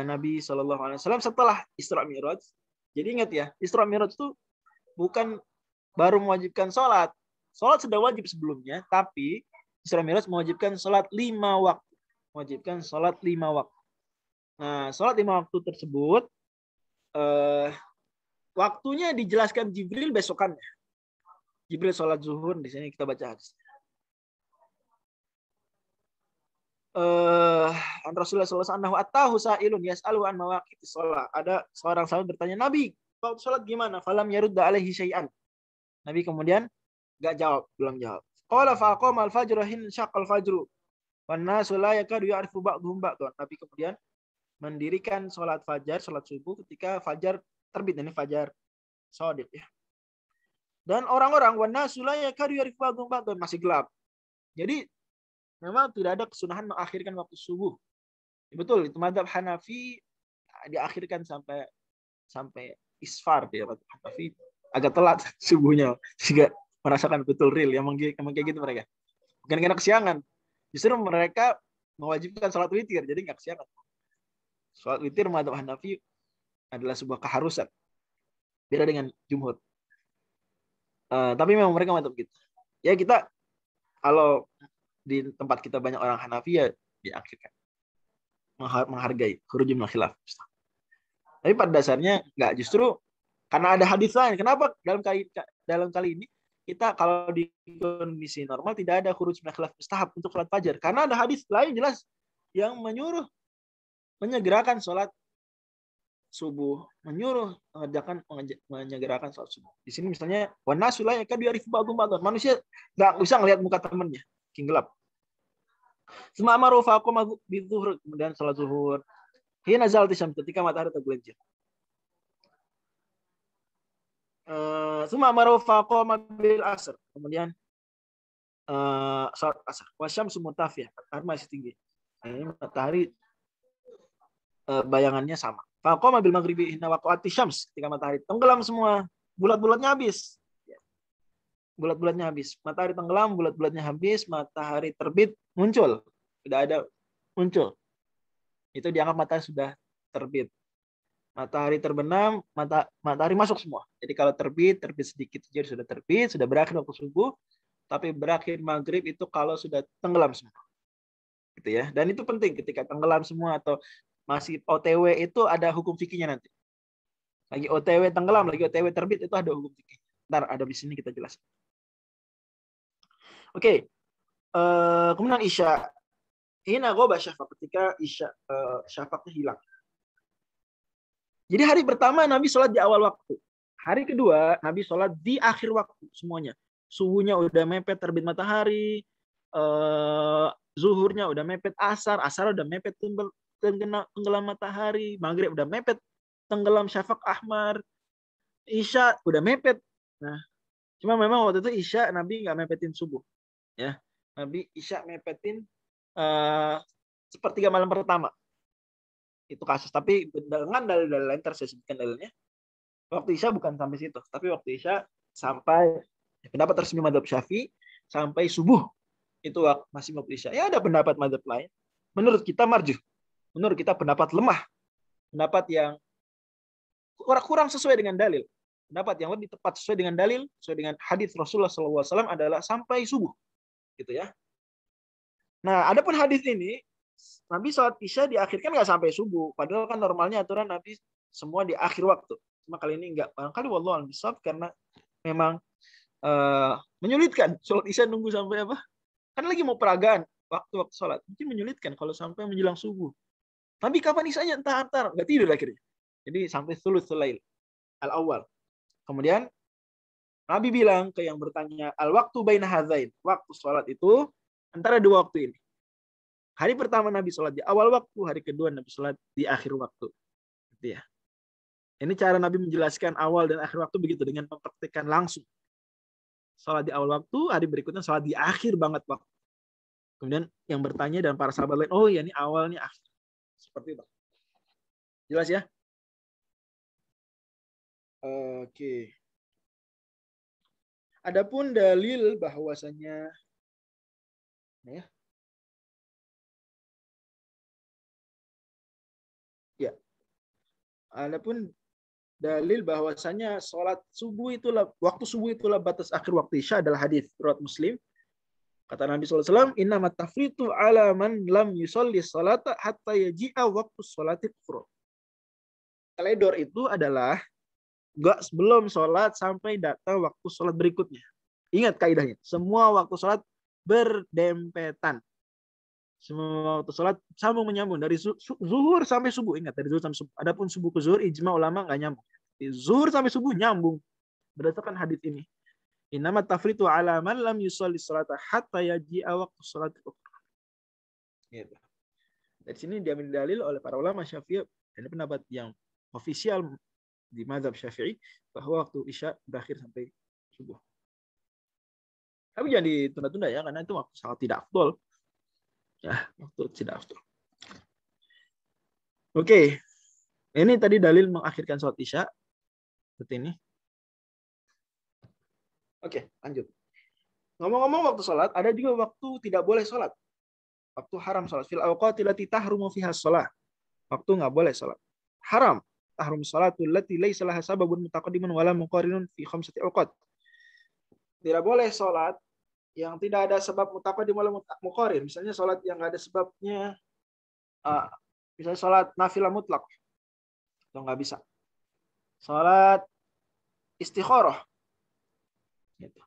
Speaker 2: Nabi SAW setelah Isra Mi'raj, jadi ingat ya, Isra Mi'raj itu bukan baru mewajibkan sholat. Sholat sudah wajib sebelumnya, tapi Isra Mi'raj mewajibkan sholat 5 waktu. Mewajibkan sholat 5 waktu. Nah, sholat 5 waktu tersebut, waktunya dijelaskan Jibril besokannya. Jibril sholat zuhur, di sini kita baca hadis. Rasulullah SAW atahu sa'ilun yas'alu an mawaqitis shalah. Ada seorang sahabat bertanya, Nabi, waktu sholat gimana? Falam yarudda alaihi syai'an. Nabi kemudian enggak jawab, belum jawab. Qala fa aqama al-fajr hin syaqqal fajru. Wan nasu la yakadu ya'rifu ba'dhum ba'dhan. Nabi kemudian mendirikan sholat fajar, sholat subuh ketika fajar terbit. Ini fajar shadiq ya. Dan orang-orang wan nasu la yakadu ya'rifu ba'dhum ba'dhan, masih gelap. Jadi memang tidak ada kesunahan mengakhirkan waktu subuh. Betul, itu madzhab Hanafi diakhirkan sampai isfar dia. Hanafi agak telat subuhnya, sehingga merasakan betul real yang kayak gitu mereka. Bukan karena kesiangan, justru mereka mewajibkan sholat witir, jadi nggak kesiangan. Sholat witir madzhab Hanafi adalah sebuah keharusan, beda dengan jumhur. Tapi memang mereka madzhab gitu. Ya kita kalau di tempat kita banyak orang Hanafi ya diakhirkan, menghargai khuruj minal khilaf. Tapi pada dasarnya enggak, justru karena ada hadis lain. Kenapa dalam kali ini kita kalau di kondisi normal tidak ada khuruj minal khilaf mustahab untuk sholat fajar? Karena ada hadis lain jelas yang menyuruh menyegerakan sholat subuh, menyuruh menyegerakan sholat subuh. Di sini misalnya wanasu la yakadu ya'rifu ba'dhum ba'dhan. Manusia enggak bisa ngelihat muka temannya, king gelap. Semama rufaku bizuhur, kemudian salat zuhur. Hina zalati syams, ketika matahari tergelincir. Semama rufaku bil asr, kemudian salat asar. Wasyamsu mutafiyah, matahari masih tinggi. Ini matahari bayangannya sama. Faqama bil maghribi hina waqa'ati syams, ketika matahari tenggelam semua, bulat-bulatnya habis. Bulat-bulatnya habis. Matahari tenggelam, bulat-bulatnya habis, matahari terbit, muncul. Tidak ada muncul. Itu dianggap matahari sudah terbit. Matahari terbenam, matahari masuk semua. Jadi kalau terbit sedikit jadi sudah terbit, sudah berakhir waktu subuh, tapi berakhir maghrib itu kalau sudah tenggelam semua. Gitu ya. Dan itu penting ketika tenggelam semua atau masih OTW itu ada hukum fikihnya nanti. Lagi OTW tenggelam, lagi OTW terbit itu ada hukum fikih. Ntar ada di sini kita jelaskan. Oke. Kemudian Isya. Hina ghoba syafaq, ketika Isya syafaqnya hilang. Jadi hari pertama Nabi sholat di awal waktu. Hari kedua Nabi sholat di akhir waktu semuanya. Subuhnya udah mepet terbit matahari, zuhurnya udah mepet asar udah mepet tenggelam matahari, maghrib udah mepet tenggelam syafaq ahmar, Isya udah mepet. Nah, cuma memang waktu itu Isya Nabi nggak mepetin subuh. Ya, Nabi Isya mepetin sepertiga malam pertama. Itu kasus. Tapi dengan dalil-dalil lain saya sebutkan dalilnya. Waktu Isya bukan sampai situ, tapi waktu Isya sampai pendapat resmi madzhab Syafi'i sampai subuh. Itu masih waktu Isya. Ya ada pendapat madzhab lain. Menurut kita marjuh. Menurut kita pendapat lemah. Pendapat yang kurang sesuai dengan dalil. Pendapat yang lebih tepat sesuai dengan dalil, sesuai dengan hadis Rasulullah SAW adalah sampai subuh. Gitu ya. Nah, adapun hadis ini Nabi sholat isya diakhirkan nggak sampai subuh. Padahal kan normalnya aturan Nabi semua di akhir waktu. Cuma kali ini nggak. Barangkali wallahu a'lam bishawab karena memang menyulitkan. Sholat isya nunggu sampai apa? Kan lagi mau peragaan waktu-waktu sholat. Mungkin menyulitkan kalau sampai menjelang subuh. Nabi kapan isyanya? Entar. Nggak tidur akhirnya. Jadi sampai thuluthul lail al-awwal. Kemudian Nabi bilang ke yang bertanya, al-waktu baina hadzain. Waktu sholat itu antara dua waktu ini. Hari pertama Nabi sholat di awal waktu, hari kedua Nabi sholat di akhir waktu. Gitu ya. Ini cara Nabi menjelaskan awal dan akhir waktu begitu, dengan mempraktikkan langsung. Sholat di awal waktu, hari berikutnya sholat di akhir banget waktu. Kemudian yang bertanya dan para sahabat lain, oh ya ini awal, ini akhir. Seperti itu. Jelas ya? Oke. Adapun dalil bahwasanya adapun dalil bahwasanya sholat subuh itulah waktu subuh itulah batas akhir waktu isya adalah hadis riwayat Muslim. Kata Nabi SAW, innamat tafritu ala man lam yusolli sholata hatta yaji'a waktu sholati kufur. Teledor itu adalah gak sebelum sholat sampai datang waktu sholat berikutnya. Ingat kaidahnya. Semua waktu sholat berdempetan. Semua waktu sholat sambung menyambung. Dari zuhur sampai subuh. Ingat, dari zuhur sampai subuh. Adapun subuh ke zuhur, ijma ulama gak nyambung. Dari zuhur sampai subuh nyambung. Berdasarkan hadits ini. Innamat tafritu ala man lam yusolli sholata hatta yaji'a waktu sholat. Gitu. Dari sini diambil dalil oleh para ulama Syafi'i. Ini pendapat yang ofisial di mazhab Syafi'i bahwa waktu isya berakhir sampai subuh. Tapi jangan ditunda-tunda ya, karena itu waktu sangat tidak afdol. Ya, waktu tidak afdol. Oke. Ini tadi dalil mengakhirkan sholat isya. Seperti ini. Oke, lanjut. Ngomong-ngomong waktu sholat, ada juga waktu tidak boleh sholat. Waktu haram sholat. Fil awqati lati tahrumu fiha sholat. Waktu nggak boleh sholat. Haram. Tahrum salatul lati laisa laha sababun mutaqaddimun wala muqarinun fi khamsati awqat. Tidak boleh salat yang tidak ada sebab mutaqaddim wala muqarin. Misalnya salat yang enggak ada sebabnya, misalnya salat nafilah mutlak. Itu enggak bisa. Salat istikharah. Gitu.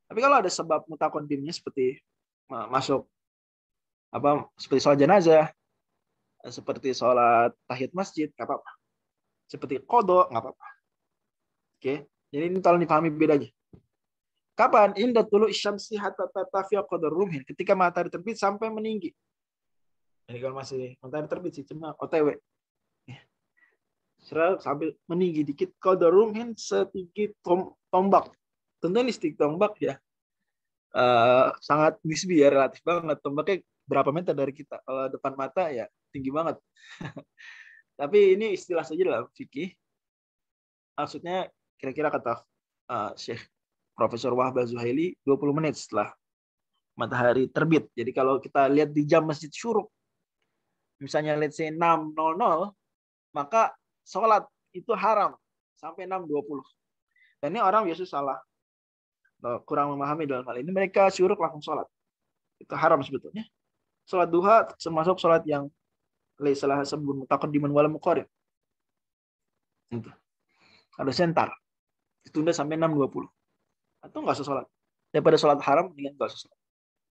Speaker 2: Tapi kalau ada sebab mutaqaddimnya seperti masuk seperti salat jenazah, seperti salat tahiyat masjid, enggak apa-apa. Seperti qada, nggak apa-apa. Oke, jadi ini tolong dipahami bedanya. Kapan? Inda tulu isyamsi hatta tatafiya qadar rumhin. Ketika matahari terbit sampai meninggi. Ini kalau masih matahari terbit sih, cuma OTW. Sampai meninggi dikit. Qadar rumhin setinggi tombak. Tentu ini setinggi tombak ya. Sangat nisbi ya, relatif banget. Tombaknya berapa meter dari kita. Kalau depan mata ya tinggi banget. Tapi ini istilah saja dalam fikih. Maksudnya kira-kira kata Syekh Profesor Wahbah Zuhaili 20 menit setelah matahari terbit. Jadi kalau kita lihat di jam masjid syuruk, misalnya let's say 6.00, maka sholat itu haram sampai 6.20. Dan ini orang biasa salah. Kurang memahami dalam hal ini. Mereka syuruk langsung sholat. Itu haram sebetulnya. Sholat duha termasuk sholat yang salah sebelum mutaqaddiman wala muqarin. Itu. Ada sentar. Ditunda sampai 6.20. Atau enggak usah sholat. Daripada sholat haram, dengan enggak usah sholat.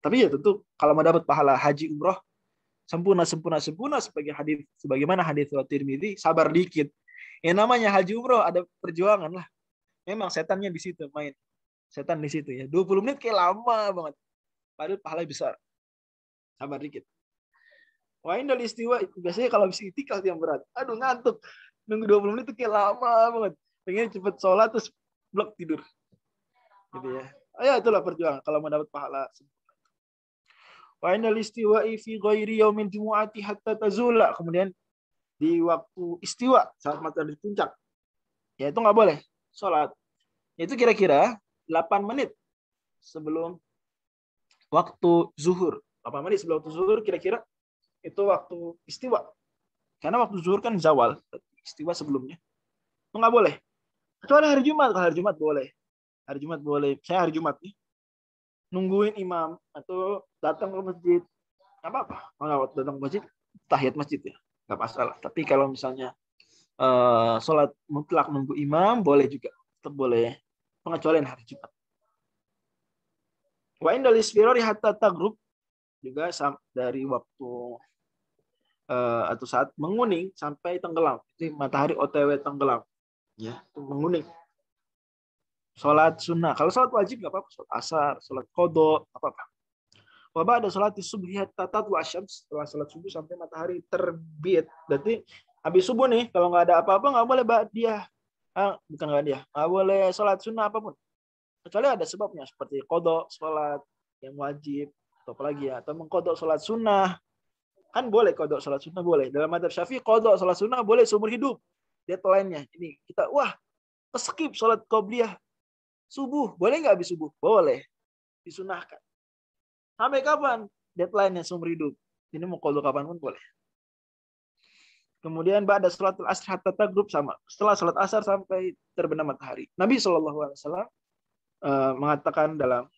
Speaker 2: Tapi ya tentu kalau mau dapat pahala haji umroh sempurna sebagaimana hadis riwayat Tirmidzi, sabar dikit. Yang namanya haji umroh ada perjuangan lah. Memang setannya di situ main. Setan di situ ya. 20 menit kayak lama banget. Padahal pahala besar. Sabar dikit. Wah, indal istiwa biasanya kalau habis itikaf yang berat. Aduh ngantuk. Nunggu 20 menit itu kayak lama banget. Pengen cepet sholat terus blok tidur. Gitu ya. Ya itulah perjuangan kalau mau dapat pahala. Wa indal istiwa fi ghairi yaumil jumu'ati hatta tazula. Kemudian di waktu istiwa saat matahari puncak. Ya itu enggak boleh sholat. Itu kira-kira 8 menit sebelum waktu zuhur. 8 menit sebelum waktu zuhur kira-kira itu waktu istiwa. Karena waktu zuhur kan zawal. Istiwa sebelumnya. Itu nggak boleh. Kecuali hari Jumat. Kalau hari Jumat boleh. Hari Jumat boleh. Saya hari Jumat nih. Nungguin imam. Atau datang ke masjid. apa-apa. Kalau datang ke masjid, tahiyat masjid ya, nggak masalah. Tapi kalau misalnya sholat mutlak nunggu imam, boleh juga, tetap boleh. Pengecualian hari Jumat. Wa indal isfirari hatta taghrub, juga dari waktu atau saat menguning sampai tenggelam. Itu matahari OTW tenggelam. Ya, itu menguning. Sholat sunnah. Kalau sholat wajib nggak apa-apa. Sholat asar, sholat qadha, apa-apa. Wa ada sholat subuh hatta tatlu asyams, setelah sholat subuh sampai matahari terbit. Berarti habis subuh nih, kalau nggak ada apa-apa nggak boleh ba'diyah. Bukan nggak dia, nggak boleh sholat sunnah apapun. Kecuali ada sebabnya seperti qadha, sholat yang wajib atau apalagi ya, atau mengqadha sholat sunnah. Kan boleh qadha sholat sunnah, boleh. Dalam madzhab Syafi'i qadha sholat sunnah boleh seumur hidup. Deadline-nya ini kita skip sholat qobliyah subuh, boleh nggak habis subuh? Boleh, disunahkan. Sampai kapan? Deadline-nya seumur hidup. Ini mau qadha kapan pun boleh. Kemudian ba'da sholatul asr hatta taghrub, sama. Setelah sholat asar sampai terbenam matahari. Nabi SAW mengatakan dalam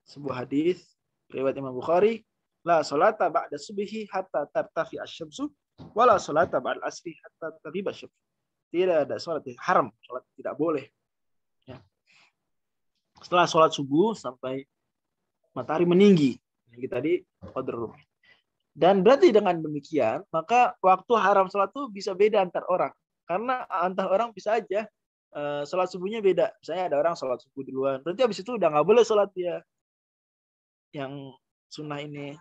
Speaker 2: sebuah hadis riwayat Imam Bukhari, la sholata ba'da subhi hatta tartafi asy-syamsu wala sholata ba'da asri hatta taghiba asy-syamsu. Tidak ada sholat yang haram, sholat tidak boleh. Ya. Setelah sholat subuh sampai matahari meninggi. Ini tadi qadar. Dan berarti dengan demikian, maka waktu haram sholat itu bisa beda antar orang. Karena antar orang bisa aja sholat subuhnya beda. Misalnya ada orang sholat subuh duluan. Berarti habis itu udah nggak boleh sholat dia yang sunnah ini.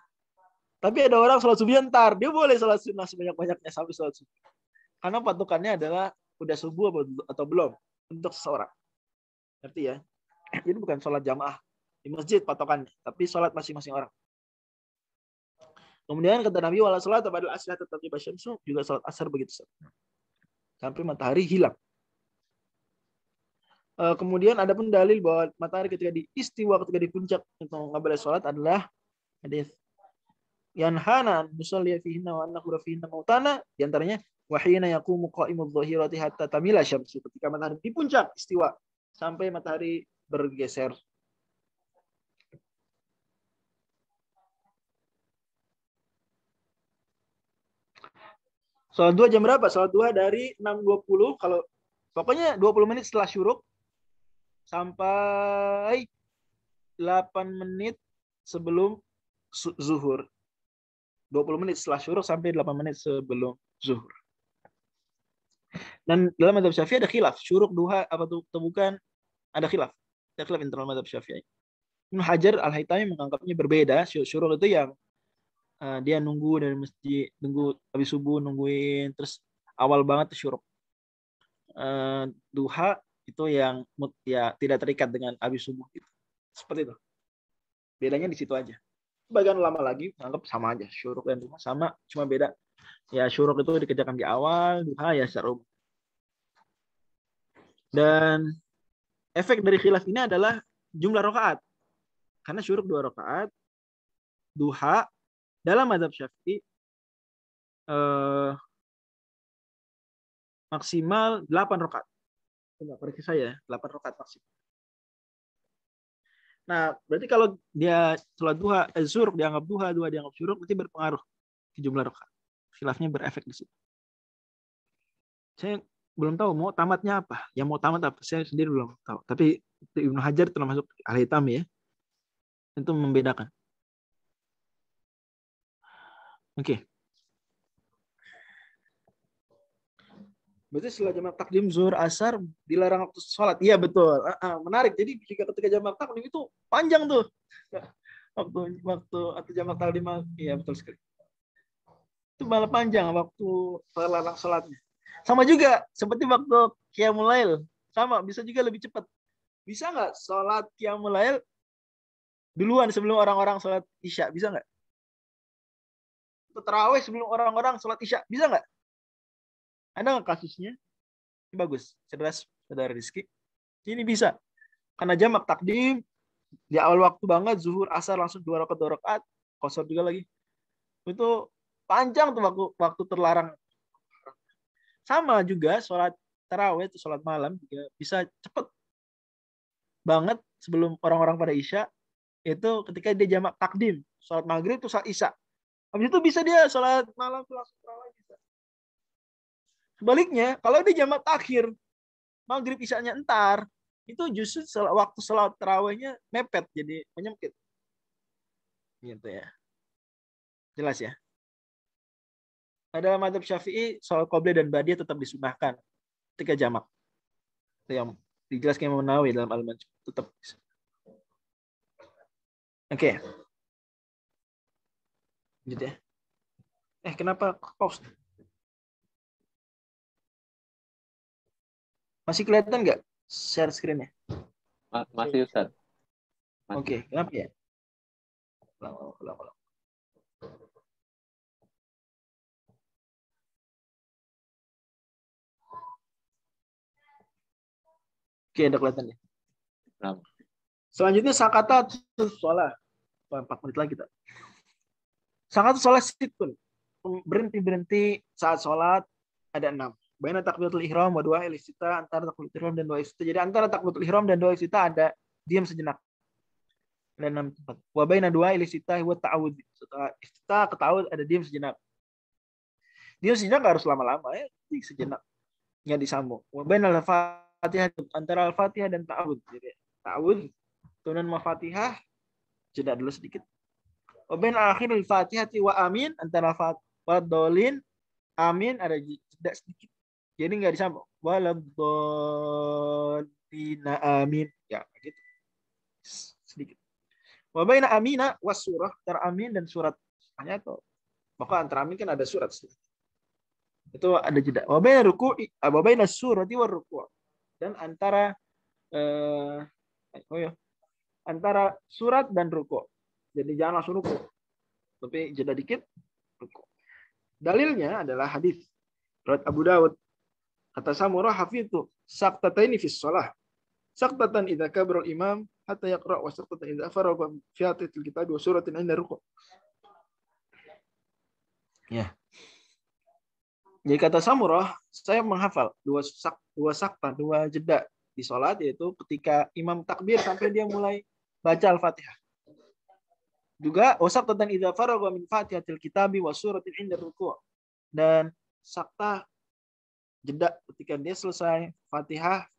Speaker 2: Tapi ada orang sholat subuh ntar. Dia boleh sholat sunnah sebanyak-banyaknya sampai sholat subuh. Karena patokannya adalah udah subuh atau belum untuk seseorang. Ngerti ya? Jadi bukan sholat jamaah di masjid patokannya. Tapi sholat masing-masing orang. Kemudian kata Nabi wala sholat ba'dal asri hatta taghiba asy-syamsu, juga sholat asar begitu sampai matahari hilang. Kemudian ada pun dalil bahwa matahari ketika di istiwa, ketika di puncak itu nggak boleh sholat adalah hadis yanhana nusalli fihinna wa naqra fihinna mautana, di antaranya wa hina yaqumu qa'imudz dhahirati hatta tamila syamsu, ketika matahari di puncak istiwa sampai matahari bergeser. Sholat duha jam berapa? Sholat duha dari 6.20, kalau pokoknya 20 menit setelah syuruk sampai 8 menit sebelum zuhur. 20 menit setelah syuruk sampai 8 menit sebelum zuhur. Dan dalam madzhab Syafi'i ada khilaf, syuruk duha apa itu bukan, ada khilaf. Ada khilaf internal madzhab Syafi'i. Ibnu Hajar Al-Haytami menganggapnya berbeda. Syuruk itu yang dia nunggu dari masjid, nunggu habis subuh, nungguin terus awal banget syuruk. Duha itu yang ya tidak terikat dengan habis subuh gitu. Seperti itu. Bedanya di situ aja. Bagian ulama lagi menganggap sama aja, syuruk dan duha sama, cuma beda. Ya syuruk itu dikerjakan di awal, duha ya secara umum. Dan efek dari khilaf ini adalah jumlah rakaat. Karena syuruk 2 rakaat, duha dalam madzhab Syafi'i maksimal 8 rakaat. Enggak, koreksi saya, 8 rakaat maksimal. Nah, berarti kalau dia sholat duha, syuruk dianggap duha dianggap syuruk, berarti berpengaruh ke jumlah rakaat. Khilafnya berefek di situ. Saya belum tahu mau tamatnya apa. Yang mau tamat apa, saya sendiri belum tahu. Tapi Ibnu Hajar termasuk Al-Haytami ya. Itu membedakan. Oke. Berarti setelah jamak takdim zuhur asar dilarang waktu sholat. Iya betul. Menarik. Jadi jika ketika jamak takdim itu panjang tuh. Waktu atau jamak takdim, iya betul sekali. Itu malah panjang waktu terlarang sholatnya. Sama juga seperti waktu qiyamul lail. Sama, bisa juga lebih cepat. Bisa nggak sholat qiyamul lail duluan sebelum orang-orang sholat isya? Bisa nggak? Tarawih sebelum orang-orang sholat isya, bisa nggak? Ada nggak kasusnya? Bagus, cerdas saudara Rizky. Ini bisa, karena jamak takdim di awal waktu banget, zuhur asar langsung 2 rakaat, qasar juga lagi. Itu panjang tuh waktu terlarang. Sama juga sholat tarawih itu sholat malam juga bisa cepet banget sebelum orang-orang pada isya. Itu ketika dia jamak takdim, sholat maghrib tuh sholat isya. Habis itu bisa dia sholat malam tuh langsung terawih bisa. Sebaliknya, kalau dia jamak takhir, maghrib isyanya entar, itu justru waktu sholat terawihnya mepet, jadi menyempit. Gitu ya. Jelas ya. Pada mazhab Syafi'i, sholat qobliyah dan ba'diyah tetap disunahkan ketika jamak. Itu yang dijelaskan Imam Nawawi dalam Al-Majmu', tetap. Oke. Lanjut ya. Kenapa pause? Masih kelihatan nggak share screen-nya?
Speaker 1: Masih Ustaz.
Speaker 2: Oke, kenapa ya? Ulang. Oke, udah kelihatan ya. Selanjutnya sakata sholat. 4 menit lagi kita. Sakata sholat situn. Berhenti saat sholat ada 6. Baina takbiratul ihram wa du'a al-iftitah, antara takbiratul ihram dan doa iftitah. Jadi antara takbiratul ihram dan doa iftitah ada diam sejenak. Ada 6 tempat. Wa baina du'a al-iftitah wa ta'awud. Setelah iftitah ke ta'awud ada diam sejenak. Diam sejenak enggak harus lama-lama ya, sejenak. Enggak disambung. Wa baina al-Fatihah, antara al-Fatihah dan ta'awud. Jadi ta'awud turunan Al-Fatihah jeda dulu sedikit. Wa baina akhiril Fatihati wa amin, antara Fatihah dolin amin ada jeda sedikit. Jadi nggak disambung. Waladhdallina amin. Ya, gitu. Sedikit. Wa baina amina was surah, antara amin dan surat. Hanya tuh. Maka antara amin kan ada surat. Itu ada jeda. Wa baina ruku'i, wa baina surati war ruku'. Dan antara antara surat dan ruku'. Jadi jangan langsung ruku'. Tapi jeda dikit ruku'. Dalilnya adalah hadis riwayat Abu Dawud. Kata Samurah, hafidhu saktataini fi shalah. Saktatan idza kabara al-imam hatta yaqra wa saktatan idza faragha fi fatihatil kitab wa suratin inda ruku'. Ya. Jadi kata Samurah, saya menghafal dua sakta, 2 jeda di salat, yaitu ketika imam takbir sampai dia mulai baca Al-Fatihah. Juga saktatan idza faragha min fatihatil kitab wa suratin inda ruku'. Dan sakta jeda ketika dia selesai Fatihah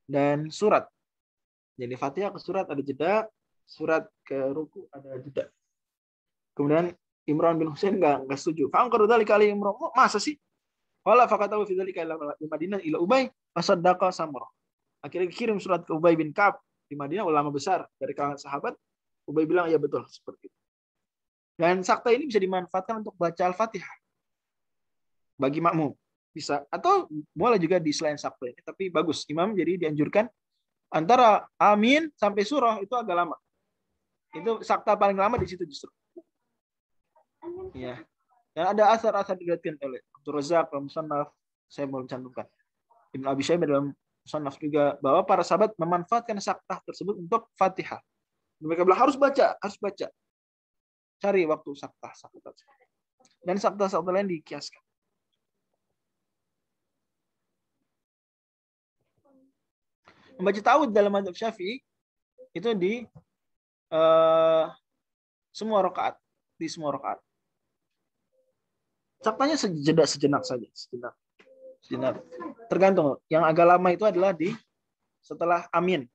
Speaker 2: dan surat. Jadi Fatihah ke surat ada jeda, surat ke ruku ada jeda. Kemudian Imran bin Husain enggak setuju. Fa'angkaru dzalika ali Imran. Masa sih? Qala faqatahu fi dzalika ila Madinah ila Ubay fasaddaqa Samurah. Akhirnya kirim surat ke Ubay bin Ka'ab di Madinah, ulama besar dari kalangan sahabat. Ubay bilang ya betul seperti itu. Dan sakta ini bisa dimanfaatkan untuk baca Al-Fatihah bagi makmum. Bisa, atau boleh juga di selain sakta ini, tapi bagus imam jadi dianjurkan antara amin sampai surah itu agak lama. Itu sakta paling lama di situ justru. Ya. Dan ada asar-asar diriwayatkan oleh Abdul Razak dalam Musannaf, saya belum cantumkan. Ibnu Abi Syaibah dalam Musannaf juga, bahwa para sahabat memanfaatkan sakta tersebut untuk Fatihah. Mereka bilang harus baca. Cari waktu sakta. Dan sakta lain dikiaskan. Membaca ta'awudz dalam mazhab Syafi'i itu di semua rakaat, Saktanya sejenak saja, sejenak. Tergantung. Yang agak lama itu adalah di setelah amin,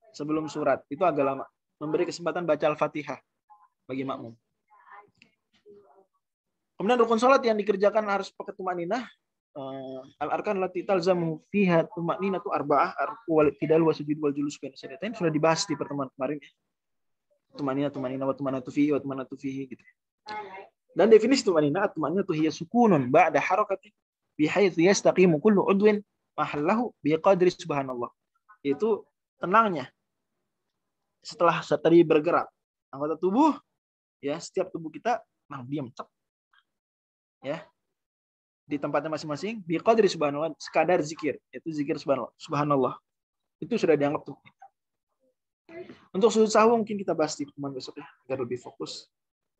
Speaker 2: sebelum surat, itu agak lama. Memberi kesempatan baca Al-Fatihah bagi makmum. Kemudian rukun salat yang dikerjakan harus pakai tumaninah. Al-arkan lati talzamu fiha tumaninatu arba'ah, arku wal i'tidal wa sujud wal julus baina sajdatain, sudah dibahas di pertemuan kemarin ya. Tumaninah wa tumanatu fihi gitu. Dan definisi tumaninah, tumaninatu hiya sukunun ba'da harakati bihaitsu yastaqimu kullu udwin mahallahu biqadri subhanallah. Itu tenangnya setelah tadi bergerak anggota tubuh ya, setiap tubuh kita diam, ya, di tempatnya masing-masing, biqadri subhanallah, sekadar zikir, yaitu zikir subhanallah. Itu sudah dianggap tuh. Untuk sujud sahwi mungkin kita bahas di pertemuan besok ya, agar lebih fokus.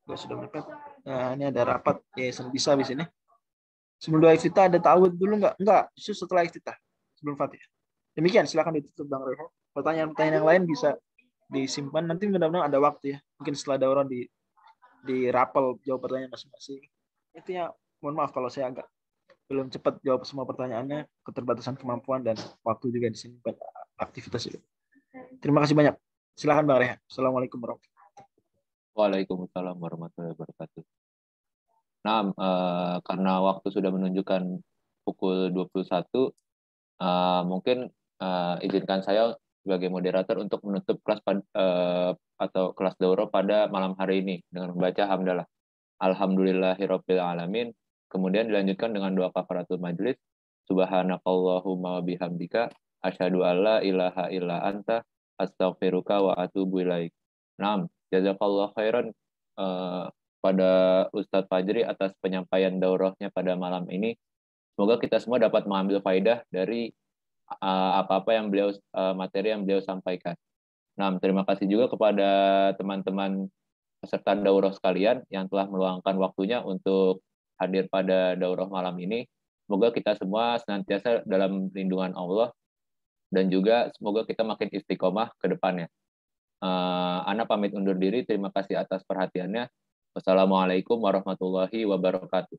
Speaker 2: Sudah mepet. Nah, ini ada rapat ya, bisa di sini. Sebelum doa iftitah ada ta'awudz dulu enggak? Enggak, justru setelah iftitah, sebelum Fatihah. Demikian, silakan ditutup Bang Reho. Pertanyaan-pertanyaan yang lain bisa disimpan, nanti benar-benar ada waktu ya. Mungkin setelah daurah di rapel jawab pertanyaan masing-masing. Intinya mohon maaf kalau saya agak belum cepat jawab semua pertanyaannya, keterbatasan kemampuan dan waktu juga di sini banyak aktivitas itu. Terima kasih banyak. Silakan Bang Rehan. Assalamualaikum warahmatullahi wabarakatuh.
Speaker 1: Waalaikumsalam warahmatullahi wabarakatuh. Nah, karena waktu sudah menunjukkan pukul 21, mungkin izinkan saya sebagai moderator untuk menutup kelas atau kelas daurah pada malam hari ini dengan membaca hamdalah. Alhamdulillahirabbil alamin. Kemudian dilanjutkan dengan doa kafaratul majlis. Subhanakallahumma wa bihamdika asyhadu alla ilaha illa anta astaghfiruka wa atubu ilaik. Naam, jazakallahu khairan pada Ustadz Fajri atas penyampaian daurahnya pada malam ini. Semoga kita semua dapat mengambil faidah dari apa-apa yang materi yang beliau sampaikan. Nah, terima kasih juga kepada teman-teman peserta daurah sekalian yang telah meluangkan waktunya untuk hadir pada daurah malam ini. Semoga kita semua senantiasa dalam lindungan Allah dan juga semoga kita makin istiqomah ke depannya. Ana pamit undur diri. Terima kasih atas perhatiannya. Wassalamualaikum warahmatullahi wabarakatuh.